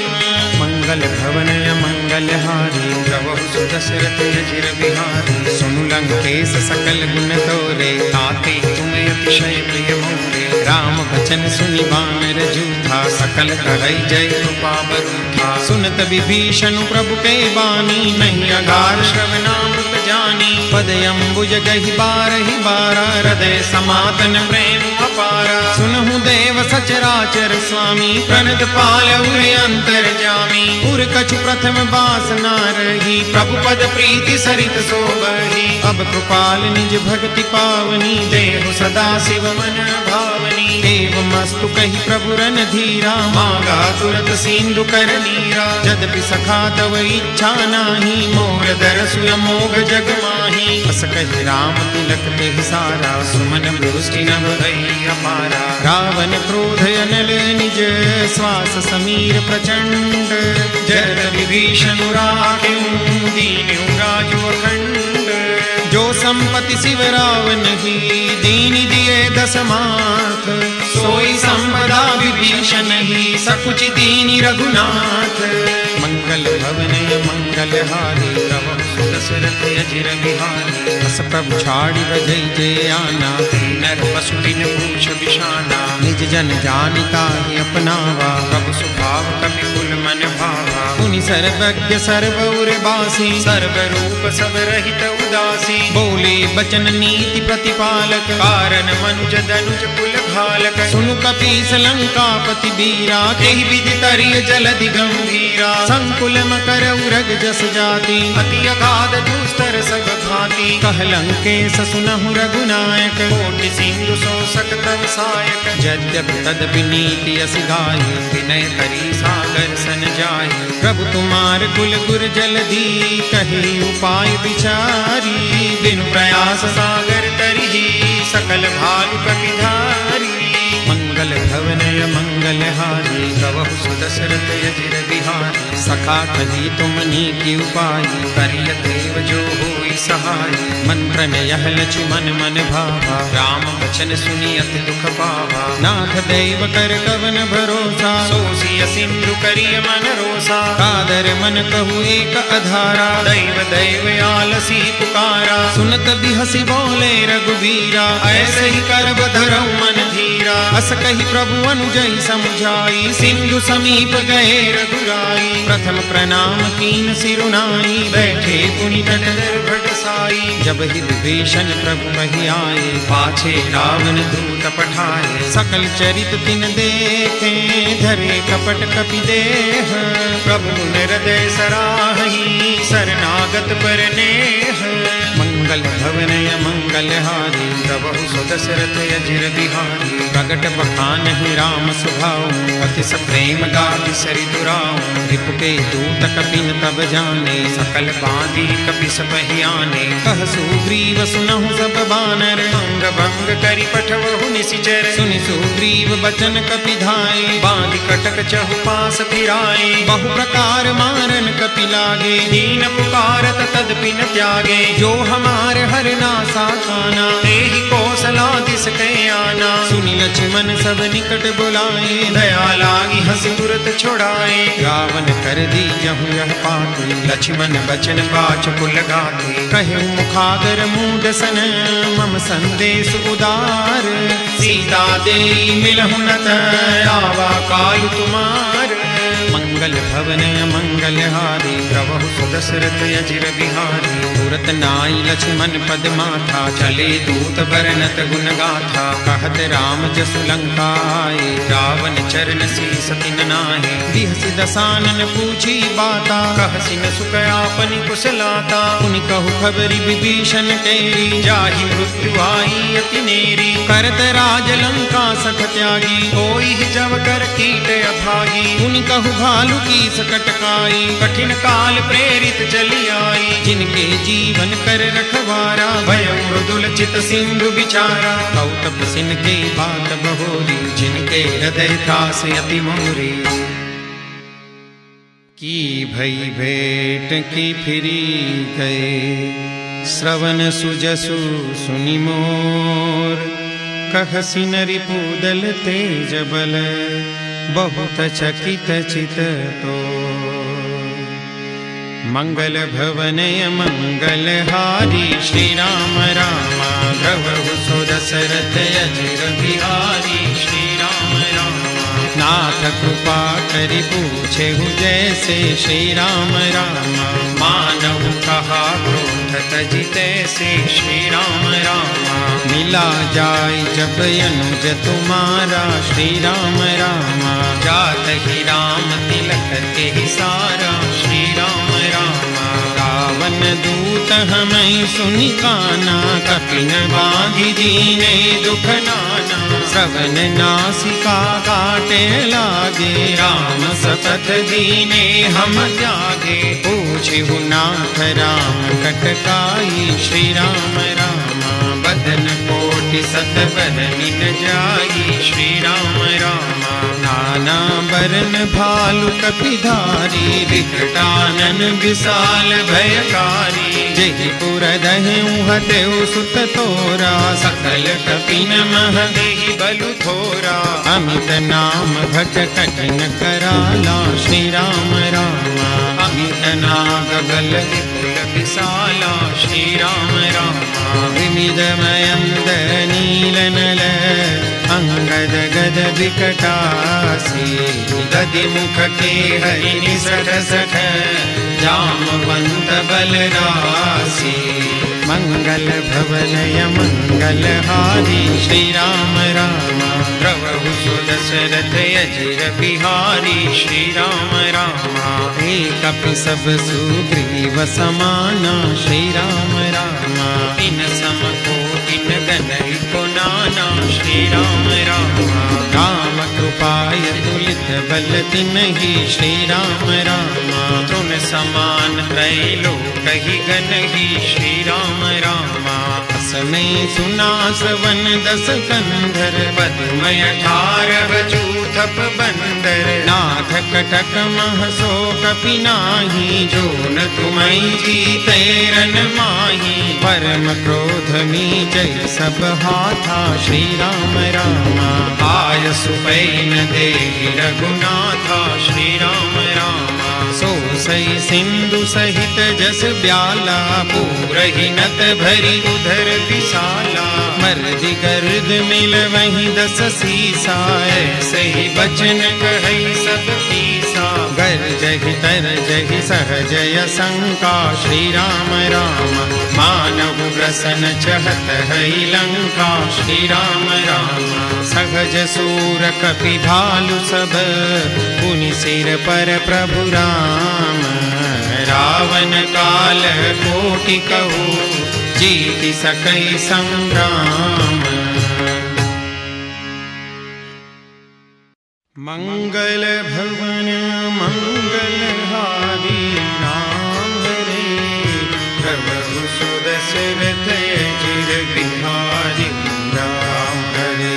S1: मंगल भवन मंगल हारी, प्रभु सुदशरथ अजिर बिहारी। सुनु लंकेश सकल गुण तोरे, ताते तुम अतिशय प्रिय मोरे। राम बचन सुनि बानर जूथा, सकल कहै जय कृपा बरूथा। सुनत विभीषण प्रभु के बानी, नहीं अगार श्रवणामृत जानी। पद अम्बुज गहि बारहि बारा, हृदय समातन प्रेम अपारा। सुनहु देव सचराचर स्वामी, प्रणत पाल उर अंतर जामी। उर कछु प्रथम बासना रही, प्रभु पद प्रीति सरित सोबही। अब कृपाल निज भक्ति पावनी, देहु सदा शिव मन भावनी। एवमस्तु कहि प्रभु रन धीरा, मांगा तुरत सिंधु कर नीरा। यद्यपि सखा तव इच्छा नाही, मोर दरसु अमोघ जग माही। अस कहि राम तिलक तेहि सारा, सुमन वृष्टि नभ भई अपारा। रावण क्रोध अनल निज, श्वास समीर प्रचंड। जरत विभीषण राखें, दीन्हु राजु अखंड। जो संपत्ति शिव रावण ही, दीन दिए दशमाथ। सोई संपदा विभीषण ही, सकुच दीनि रघुनाथ। मंगल भवन मंगल हारी, प्रभु सुदशरथ अजिर बिहारी। अस प्रभु छाड़ी बजई जय आना, नर पशु बिन पूछ बिशाना। निज जन जानिता ही अपनावा, प्रभु स्वभाव कपि कुल मन भावा। मुनि सर्वज्ञ सर्व उर बासी, सर्व रूप सब रहित उदासी। बोले बचन नीति प्रतिपालक, कारण मनुज दनुज कुल घालक। सुनु कपीस लंकापति बीरा, तेहि विधि तरिय जलधि गंभीरा। संकुल मकर उरग जस जाति, अति अगाध दुस्तर सब घाति। कह लंकेश सुनहु रघुनायक, कोटि सिंधु शोषक तव सायक। यद्यपि तदपि नीति अस गाई, विनय करी सागर सन जाई। प्रभु तुम्हार कुल गुर जलधि, कहे उपाय विचारी। बिनु प्रयास सागर तरही, सकल भालु कपिधारी। मंगल भवन मंगल हारी, प्रभु सुदशरथ अजिर बिहारी। सखा कही तुमनी की उपाय, करिय देव जो होई सहाय। मंत्र में यह लक्ष्मण मन भावा, राम वचन सुनी अति दुख पावा। नाथ दैव कर कवन भरोसा, सोसिय सिंधु करिय मन रोसा। कादर मन कहु एक अधारा, दैव दैव आलसी पुकारा। सुनत बिहसी बोले रघुबीरा, ऐसे ही कर बधरऊ मन धीरा। अस कही प्रभु अनुजई समझाई, सिंधु समीप गए रघुराई। प्रथम प्रणाम कीन सिरुनाई, बैठे पुनि तट भट साई। जब ही विभीषण प्रभु कहि आए, पाछे रावण दूत पठाए। सकल चरित तिन देखे, धरे कपट कपि देह। प्रभु मुन हृदय सराही, शरणागत पर नेह। मंगल भवन मंगल हारी, प्रभु सुदशरथ अजिर बिहारी। प्रगट बखान ही राम सुभाऊ, अति प्रेम गाति सरि दुराऊ। रिपु के दूत कपिन तब जाने, सकल बांधी कपि सबहि आने। कह सुग्रीव सुनहु सब बानर, अंग भंग करि पठवहु निशिचर। सुनि सुग्रीव बचन कपि धाये, बांधि कटक चहुपास फिराए। बहु प्रकार मारन कपि लागे, दीन पुकारत तदपि न त्यागे। जो हमार हर नासा खाना, तेहि कौशलादिस कै आना। सुनि लक्ष्मण सब निकट बुलाए, दया लागी हंस तुरत छुड़ाए। रावण कर दी जहु यह पाते, लक्ष्मण बचन बाच कुल गाते। कहे मुखागर मूड सन, मम संदेश उदार। सीता दे मिलहु नत, आवा काल तुम्हार। मंगल भवन मंगल हारी, प्रभु सुदशरथ अजिर बिहारी। तुरत नाई लक्ष्मण पद माथा, चले दूत बरनत गुण गाथा। कहत राम जसु लंका आए, रावण चरण शीस तिन नाहे। बिहसि दसानन पूछी बाता, कहसि न सुख आपनि कुशलाता। पुनि कहु खबरि विभीषण तेरी, जाहि मृत्यु आई अति नेरी। करत राज लंका सठ त्यागी, कोई जब कर कीट अभागी। पुनि कहु भालु की सकट काई, कठिन काल प्रेरित चली आई। जिनके जीवन कर रखवारा, भय मृदुल चित सिंधु बिचारा। कौतप सिन के बात बहोरी, जिनके हृदय त्रास अति मोरी। की भई भेंट की फिरी गए, श्रवण सुजसु सुनि मोर। कहसि नरि पूदल तेज बल, बहुत चकित चित तोर। मंगल भवनय मंगल हारी, श्री राम राम द्रवहु सो दशरथ अजिर बिहारी। श्री राम राम नाथ कृपा करि पूछेहु जैसे। श्री राम राम मानहु कहा क्रोध तजि तैसे। श्री राम राम मिला जाय जब अनुज तुम्हारा। श्री राम राम जात ही राम तिलक के ही सारा। श्री राम राम रावण दूत हमें सुनि काना, कपिन बांधि दीने दुख नाना। श्रवण नासिका काटे लागे, राम सतत दीने हम त्यागे। पूछहु नाथ राम कटकाई। श्री राम राम बदन कोटि सत बरनि न जाई। श्री राम राम नाना बरन भालु कपिधारी, विकटानन विशाल भयकारी। जेहि पुर दहेउ हतेउ सुत तोरा, सकल कपिन मह देहि बलु थोरा। अमित नाम भट कठिन कराला। श्री राम राम अमित नाग बल विपुल विशाला। श्री राम राम विमिद मयंद नील नल, अंगद गद विकटासी। गदि मुख के हरि निसठ सठ, जामवंत बलरासी। मंगल भवनय मंगल हारी, श्री राम राम द्रवहु सो दशरथ अजिर बिहारी। श्री राम राम कपि सब सुग्रीव समाना। श्री राम राम इन सम कोटि गनहि को नाना। श्री राम राम राम कृपाय तुलित बल तिन्हि। श्री राम राम तृण समान त्रैलोक ही गनहि। श्री राम राम असमय सुना श्रवण दस कंधर, पद्मय 18 चूथप बंदर। नाथ कटक मह सो कपि नाही, जो न तुम्हि जीते रन माही। परम क्रोध मी जय सब हाथा। श्री राम राम आय सुपैन देहि रघुनाथा। श्री राम राम सो सई सिंधु सहित जस ब्याला, पूरहि नत भरी उधर विशाला। मर्दि गर्द मिल वही दस सीसा, ऐसे ही बचन कहई सब पीसा। गरजहि तरजहि सहजय शंका। श्री राम राम मानव ग्रसन चहत हई लंका। श्री राम राम सहज सूर कपि भालु सब, पुनि सिर पर प्रभु राम। रावण काल कोटि कहु, जीति सकई संग्राम। मंगल भवन मंगल हारी, राम हरे प्रभु सो दशरथ अजिर बिहारी। राम हरे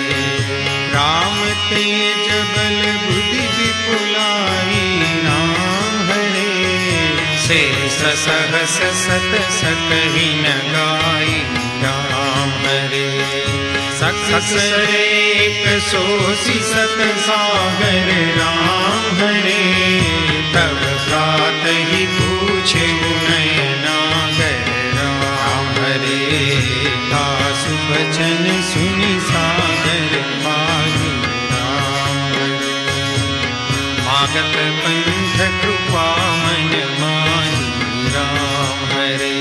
S1: राम तेज बल बुद्धि विपुलाई। राम हरे शेष सहस सत सकहि न गाई। राम हरे सकसरेक सोसी सत सागर। राम हरे तब प्रात ही पूछे नयनागर। राम हरे दासु बचन सुनि सागर पाहि। राम हरे मागत पंथ कृपा मन माहि। राम हरे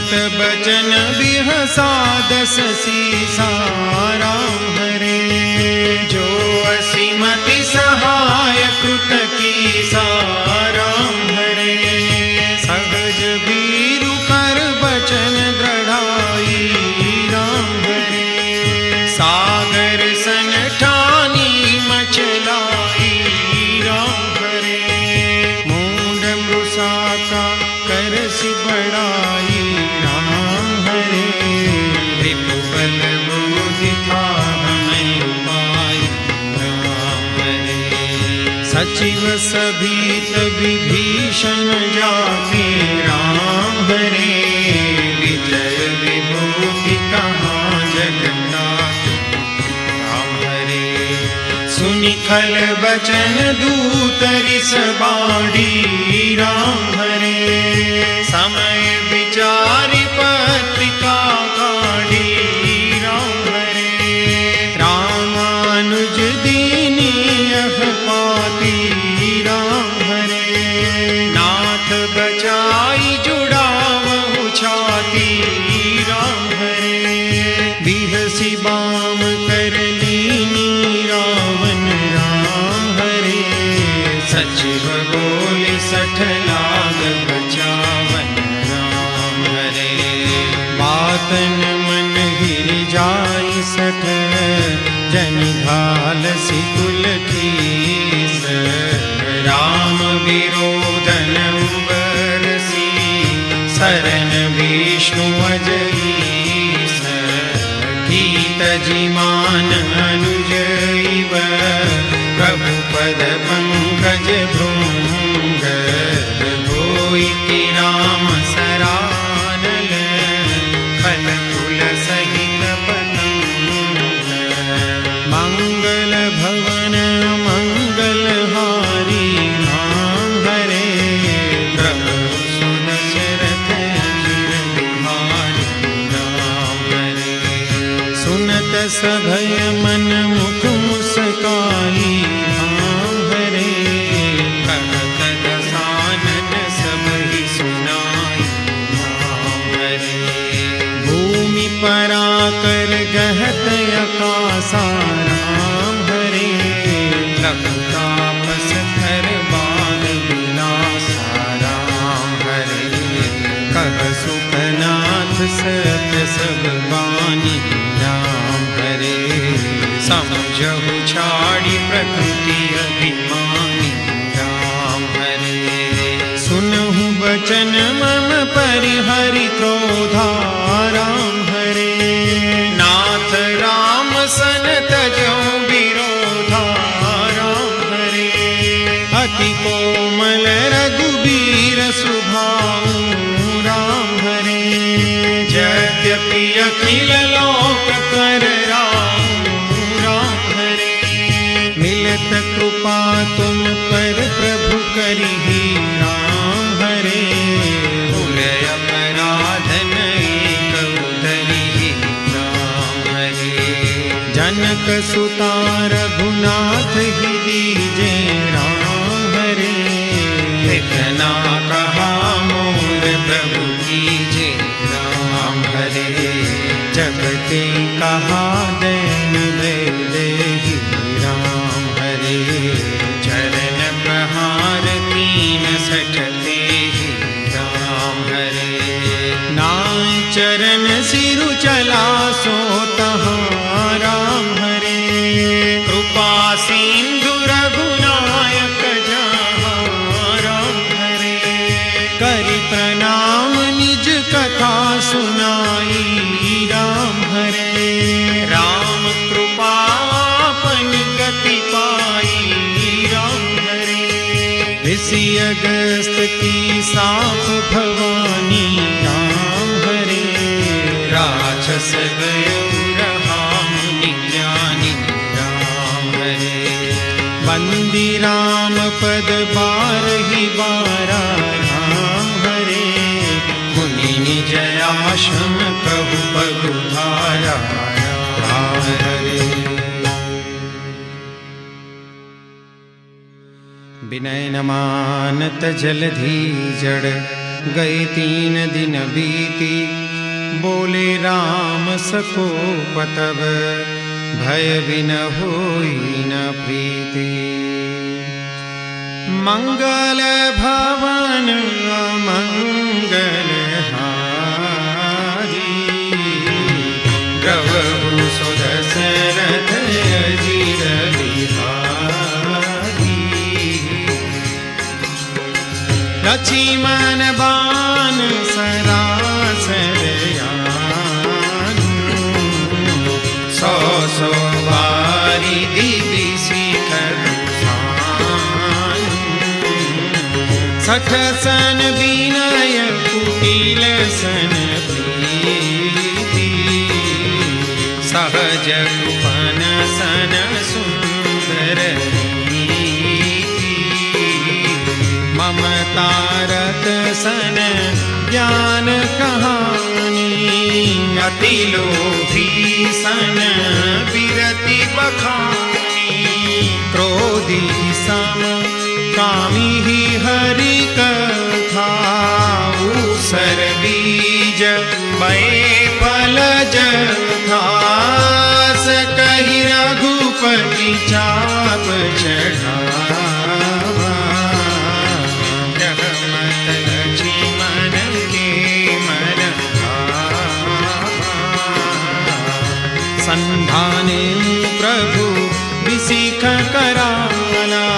S1: सुनत बचन बिहसा दस सीसा राम हरे। जो असीमति सहाय कृत कीसा राम हरे। सहज वीरु कर बचन दृढ़ाई राम हरे। सागर सन ठानी मचलाई राम हरे। मूढ़ मृषा का करसि बड़ाई राम हरे। रिपु बल बुद्धि था हमें उपाय राम हरे। सचिव सभीत विभीषण जाके राम हरे। विजय विभूति कहाँ जगन्नाथ राम हरे। सुनि खल बचन दूत रिस बाढ़ी राम हरे। समय विचारि पत्रिका काढ़ी राम हरे। रामानुज दीनी यह पाती राम हरे। नाथ बचाई जुड़ावहु छाती राम हरे। बिहसी बाम कर लीनी रावण राम हरे। सचिव बोले सठ लाग बचावन राम हरे। बातन मन गिर जाय सठ जनि घाल सिकुल ठीस। राम विरोधन उबरसी शरण विष्णु अजईस। गीत जिमान अनुज इव प्रभु पद पंकज भृंग। होई कि राम सरानल खल कुल सहित पतंग। मंगल भवन मंगल हारी राम हरे। प्रभु सुन रथ अजिर बिहारी राम हरे। सुनत सभय मन मुख मुस्काई राम हरे। कहत दसानन सब ही सुनाई राम हरे। भूमि पराकर गहत अकासा राम हरे। लखु तापस धर बाल विलासा राम हरे। कह सुखनाथ सत्य सब बानी राम हरे। समझहु छाड़ी प्रकृति अभिमानी राम हरे। सुनहु बचन मम परिहरि क्रोधा राम हरे। नाथ राम सन तजहु विरोधा राम हरे। अति कोमल रघुबीर सुभाऊ राम हरे। यद्यपि अखिल लोक कर राम हरे। मिलत कृपा तुम पर प्रभु करिहि राम हरे। भूल अपराधन एक उधरिहि राम हरे। जनक सुता रघुनाथ ही दीजे राम हरे। इतना कहा मोर प्रभु कीजे राम हरे। जगते कहा दैन देहि राम हरे। चरण प्रहार तीन सठते राम हरे। नाय चरण सिरु चला सो तहाँ राम हरे। कृपा सिंधु रघुनायक जहाँ राम हरे। करि प्रणाम निज कथा सुनाई राम हरे। राम कृपा आपन गति पाई राम हरे। ऋषि अगस्त की साप भवानी राम हरे। राक्षस गयो रहा मुनि ज्ञानी राम हरे। बंदी राम पद बारहि बारा राम हरे। मुनि निज आश्रम कहु पगुधारा राम हरे। विनय न मानत जलधि जड़ गए 3 दिन बीती, बोले राम सको पतव, भय बिन होई न प्रीति। मंगल भवन अमंगल हारी, द्रवहु सुदशरथ अजिर बिहारी। लक्ष्मण बाण सरासर यानु, सौ सौ बारी दिव्य शिखर सठ सन विनय कुटिल सन प्रीति, सहज कुपन सन सुंदर नीति। ममता रत सन ज्ञान कहानी, अति लोभी सन विरति बखानी। क्रोधी सम कामी ही हरि कथा, ऊसर बीज मय फलज था। सकहि रघुपति चाप चढ़ावा, जगमत लक्ष्मण के मन भावा। संधाने प्रभु विसिख कराला,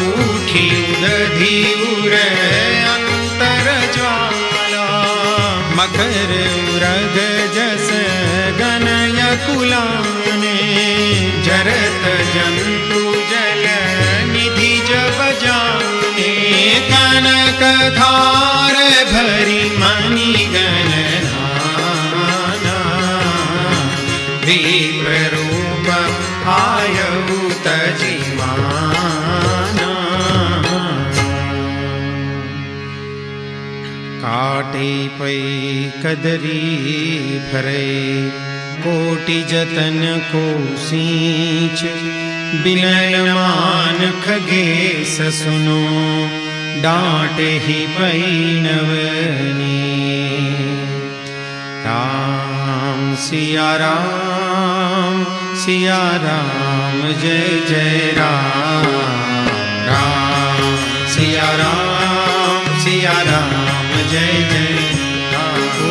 S1: उठी उदधि उर अंतर ज्वाला। मकर उरग जस गनय कुलाने, जरत जंतु जल निधि जब जाने। कनक धार भरी मणि गणना, विप्र रूप आयु तजिमाना। काटे पै कदरी भरे, कोटि जतन को सींच। बिनय मान खगेश सुनो, डांटे ही पै नवनी। राम सिया राम सिया राम जय जय राम। राम सिया राम जय जय राम। ओ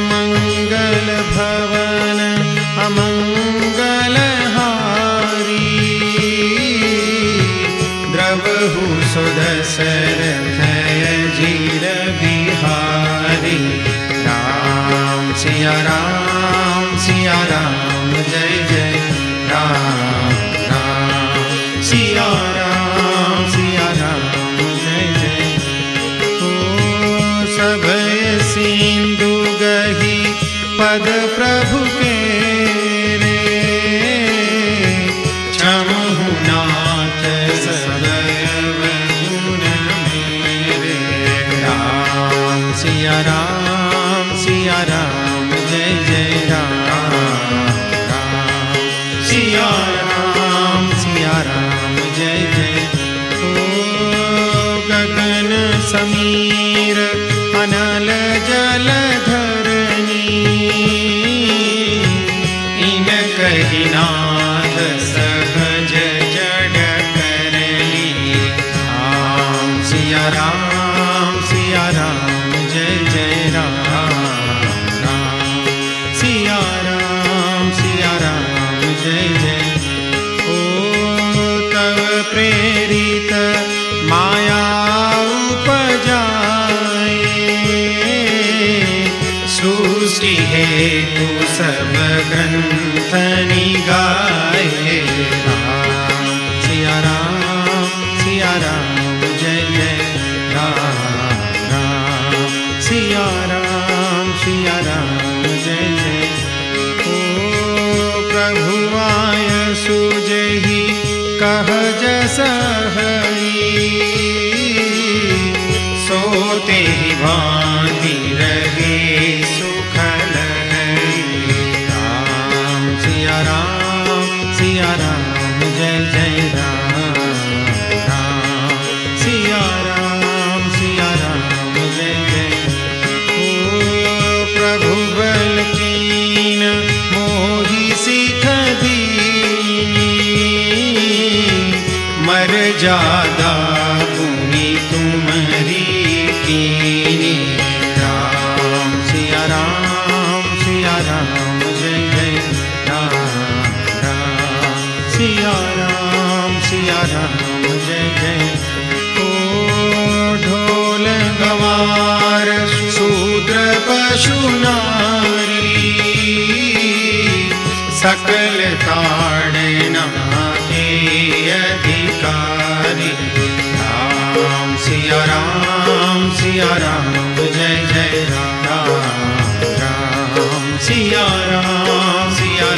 S1: मंगल भवन अमंगल हारी, द्रवहु सुदशरथ अजिर बिहारी। राम सिया राम जय जय राम। राम सिया राम जय जय। ओ सभय सिंधु गही पद प्रभु के रे, क्षमहु नाथ सदैव गुण मेरे। राम सिया राम जय जय राम। राम सिया राम जय जय। ओ गगन समीर अनल जल धरनी, इन कहि नाथ सहज जड़ करनी। राम सिया राम जय जय राम। राम सिया राम जय जय। ओ तव प्रेरित माया उपजाए, सृष्टि हेतु सब ग्रंथ निगाए। राम सिया राम जय जय राम। राम सिया राम जय जय। ओ प्रभु आय सुजहि कह जस हरि, सोते ही भांति रहे सुखल हरि। राम सिया राम जय जय राम। राम सिया राम ज्यादा पुनि तुम्हारी कीनी। राम सिया राम जय जय राम राम सिया राम जय जय। ओ ढोल गवार शूद्र पशु नारी सकल ताड़ना के अधिकारी। राम सिया राम जय जय राम राम सिया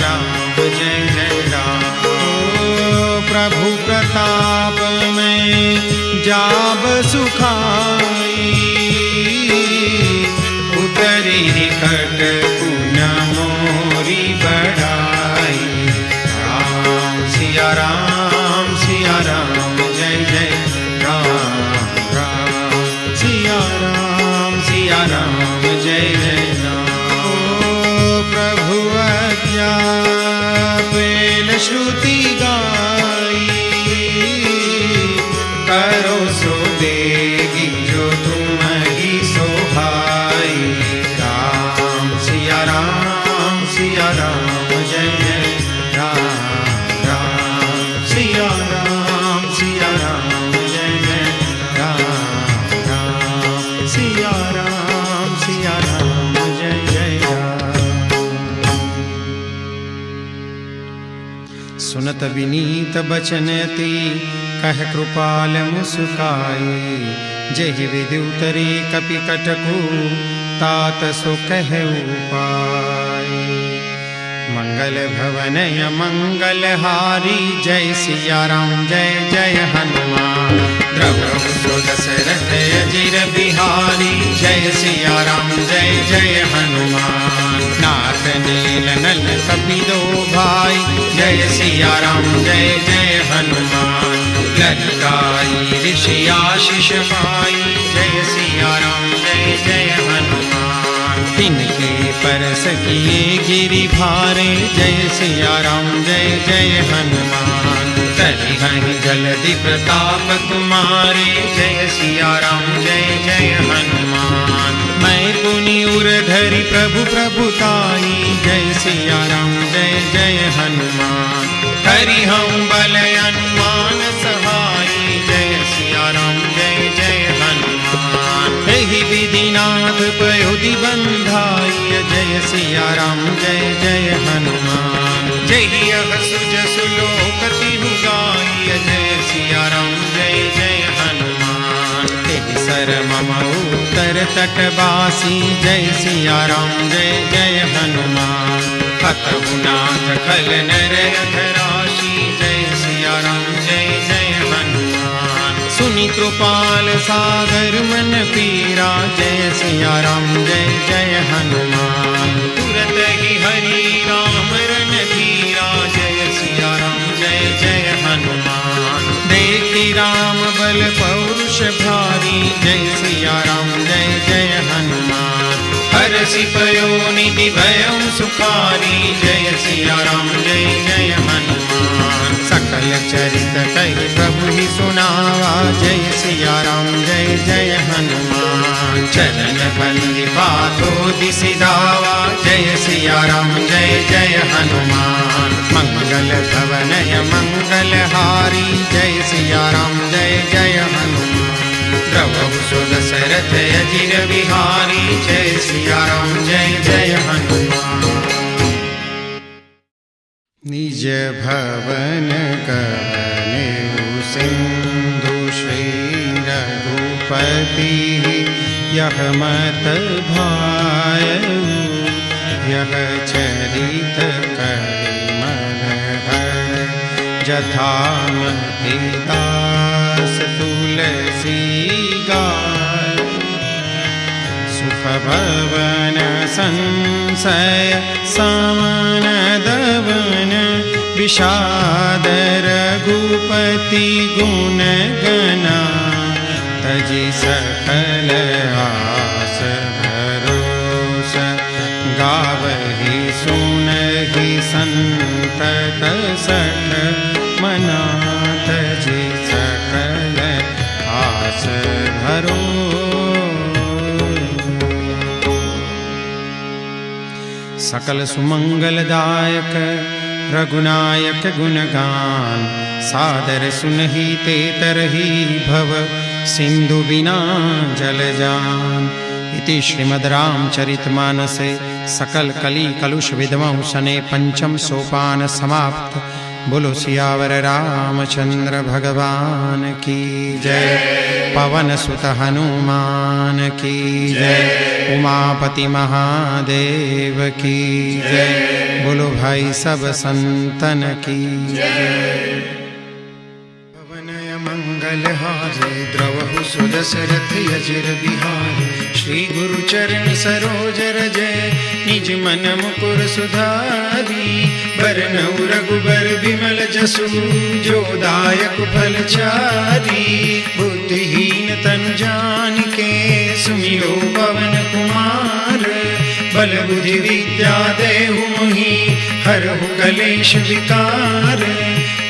S1: राम जय जय राम। ओ प्रभु प्रताप में जाब सुखाई उतरी कट पुन मोरी बढ़ाई। राम सिया राम जय जय राम राम सिया राम जय जय राम। ओ प्रभु आज्ञा पेल श्रुति गाई करो सो देगी जो तुम ही सोहाई। राम सिया राम जय जय राम राम सिया राम जय जय राम राम सिया राम जय जय राम। सुनत विनीत बचन अति कह कृपाल मुस्काई। जहि विधि उतरे कपि कटकु तात सो कह उपाय। मंगल भवन मंगल हारी जय सिया राम जय जय हनुमान। द्रवहु सो दशरथ अजिर बिहारी जय सिया राम जय जय हनुमान। नाथ नील नल कपि दो भाई जय सिया राम जय जय हनुमान। ललकाई ऋषि आशीष पाई जय सिया राम जय जय हनुमान। तिनके परस किए गिरि भारे जय सिया राम जय जय हनुमान। तरिहहि जलधि प्रताप तुम्हारे जय सिया राम जय जय हनुमान। मैं पुनि उर धरि प्रभु प्रभुताई जय सिया राम जय जय हनुमान। हरिहं बल अनुमान सहाई जय सिया राम जय जय हनुमान। एहि विधिनाथ पयोधि बंधाई जय सिया राम जय जय हनुमान। जहि अहसु जसु लोकति गाई जय सिया राम जय जय हनुमान। एहि सर मम उत्तर तटवासी जय सिया राम जय जय हनुमान। हतहु नाथ खल नर अधराशी जय सिया राम जय जय हनुमान। सुनि कृपाल सागर मन पीरा जय सिया राम जय जय हनुमान। तुरत ही हरि राम रन धीरा जय सिया राम जय जय हनुमान। देखि राम बल पौरुष भारी जय सिया राम जय जय हनुमान। हरषि पयोनिधि भयं सुखारी जय सिया राम जय जय हनुमान। सकल चरित कहि प्रभु ही सुनावा जय सिया राम जय जय हनुमान। चरण बंदी पाथो दिसि धावा जय सिया राम जय जय हनुमान। मंगल भवनय मंगल हारी जय सिया राम जय जय हनुमान। द्रवहु सो दशरथ अजिर बिहारी जय सिया राम जय जय हनुमान। निज भवन कहनेउ सिंधु श्री रघुपति। यह मत भायउ यह चरित करिमल हर। जथामति दास तुलसी गाय। सुख भवन संशय समन दवन। विषाद रघुपति गुण गना। तजि सकल आस भरोस। गावहि सुनहि संतत सठ मना। तजि सकल सकल सुमंगलदायक रघुनायक गुणगान सादर सुनहि ते तरहि भव सिंधु बिना जल जान। इति श्रीमद् रामचरितमानसे सकल कली कलुष विद्मौ सने पंचम सोपान समाप्त। बोलो सियावर रामचंद्र भगवान की जय। पवन सुत हनुमान की जय। उमापति महादेव की जय। बोलो भाई सब संतन की जय। पवनय मंगलहारी द्रवहु सुदशरथ अजिर बिहारी। श्री गुरु चरण सरोज रजय निज मन मुकुर सुधारी। बरनउँ रघुबर बिमल जसु जो दायक फल चारी। बुद्धिहीन तनु जानिके सुमिरो पवन कुमार। बल बुद्धि विद्या देहु मोहि हरहु कलेश विकार।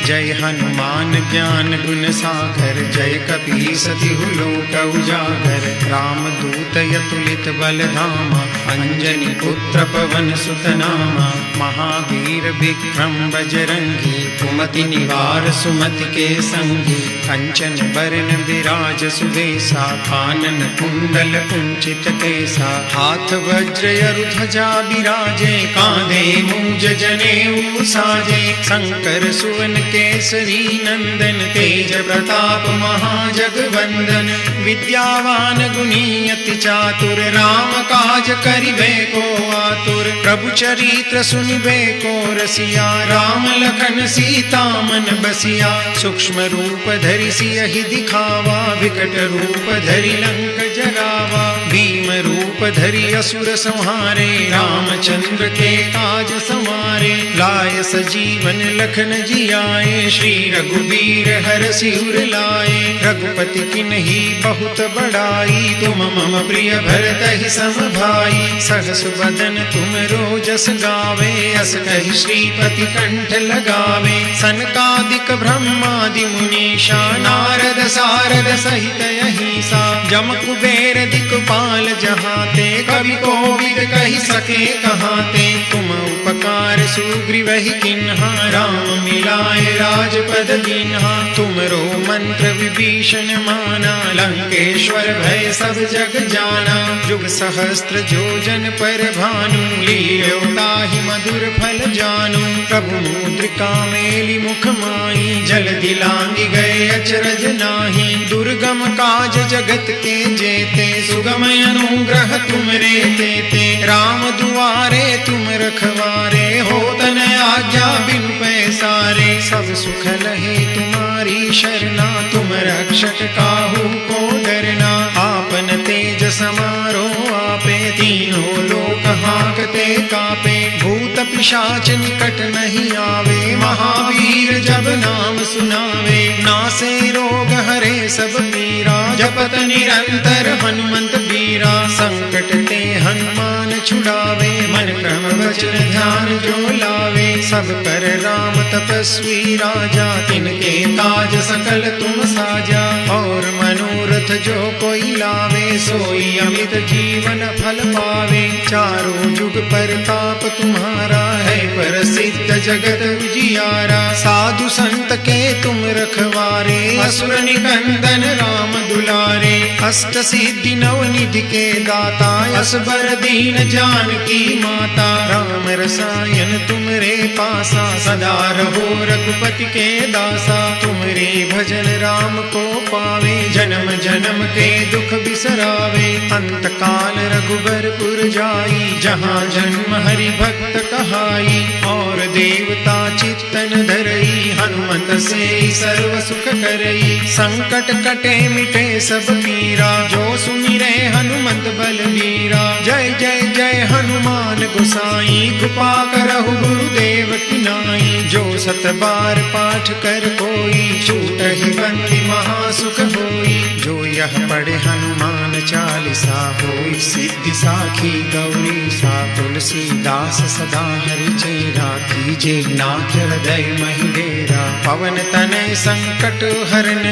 S1: जय हनुमान ज्ञान गुण सागर जय कपीस तिहु लोक उजागर। रामदूत अतुलित बल धामा अंजनी पुत्र पवन सुत नामा। महावीर विक्रम बजरंगी कुमति निवार सुमति के संगी। कंचन बरन विराज सुबेसा कानन कुंडल कुंचित केसा। हाथ वज्र ध्वजा बिराजे कांधे मूंज जनेऊ साजे। शंकर सुवन केसरी नंदन तेज प्रताप महाजगवंदन। विद्यावान गुणी अति चातुर राम काज करिबे को आतुर। प्रभु चरित्र सुनिबे को रसिया राम लखन सीता मन बसिया। सूक्ष्म रूप धरि सियहि दिखावा विकट रूप धरि लंक जरावा। भीम रूप धरि असुर संहारे रामचंद्र के काज संवारे। लाय सजीवन लखन जियाए श्री रघुबीर हरषि उर लाए। रघुपति किन्ही बहुत बड़ाई तुम मम प्रिय भरतहि सम भाई। सहस बदन तुम रोजस गावे अस कहि श्रीपति कंठ लगावे। सनकादिक ब्रह्मादि मुनीषा नारद सारद सहित अहिंसा। जम कुबेर दिक्पाल जहाते कवि कोविद कहि सके कहाते। तुम उपकार सुग्रीवहि किन्हा राम मिलाए राजपद दीन्हा। तुमरो मंत्र विभीषण माना लंकेश्वर भय सब जग जाना। जुग सहस्त्र जोजन पर भानु लील्यो ताहि मधुर फल जानू। प्रभु मुद्रिका मेलि मुख माहि जलधि लांघि गए अचरज नाही। दुर्गम काज जगत के जेते सुगम अनुग्रह तुमरे तेते। राम दुआरे तुम रखवारे होत न आज्ञा बिनु पैसारे। सब सुख लहे तुम्हारी शरणा तुम रक्षक काहू को डरना। आपन तेज समारो आपे तीनों लोक हांकते कापे। भूत पिशाच निकट नहीं आवे महावीर जब नाम सुनावे। नासे रोग हरे सब पीरा जपत निरंतर हनुमंत बीरा। संकट ते हनुमान छुड़ावे मन क्रम वचन ध्यान जो लावे। सब पर राम तपस्वी राजा तिनके काज सकल तुम साजा। और मनोरथ जो कोई लावे सोई अमित जीवन फल पावे। चारों जुग परताप तुम्हारा है प्रसिद्ध जगत उजियारा। साधु संत के तुम रखवारे असुर निकंदन राम दुलारे। अष्ट सिद्धि नव निधि के दाता असबर दीन जानकी माता। राम रसायन तुमरे पासा सदा रहो रघुपति के दासा। तुमरे भजन राम को पावे जन्म जन्म के दुख बिसरावे। अंत काल रघुबरपुर जाई जहाँ जन्म हरि भक्त कहाई। और देवता चित्तन धरई हनुमत से सर्व सुख करई। संकट कटे मिटे सब पीरा जो सुमिरे हनुमत बलबीरा। जय जय जय हनुमान गोसाई कृपा करहु गुरुदेव की नाई। जो सत बार पाठ कर कोई छूटहि बंदी महासुख होई। जो यह पढ़े हनुमान चालीसा होई सिद्धि साखी गौरी सा। तुलसीदास सदा हरि चेरा कीजे नाथ हृदय महि डेरा। पवन तनय संकट हरन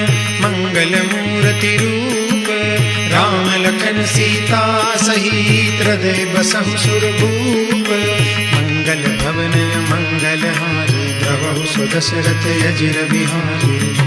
S1: मंगल मूर्ति रूप राम लखन सीता सहित हृदय बसहु सुरभूप। मंगल भवन मंगल हारी द्रवहु सुदशरथ अजिर बिहारी।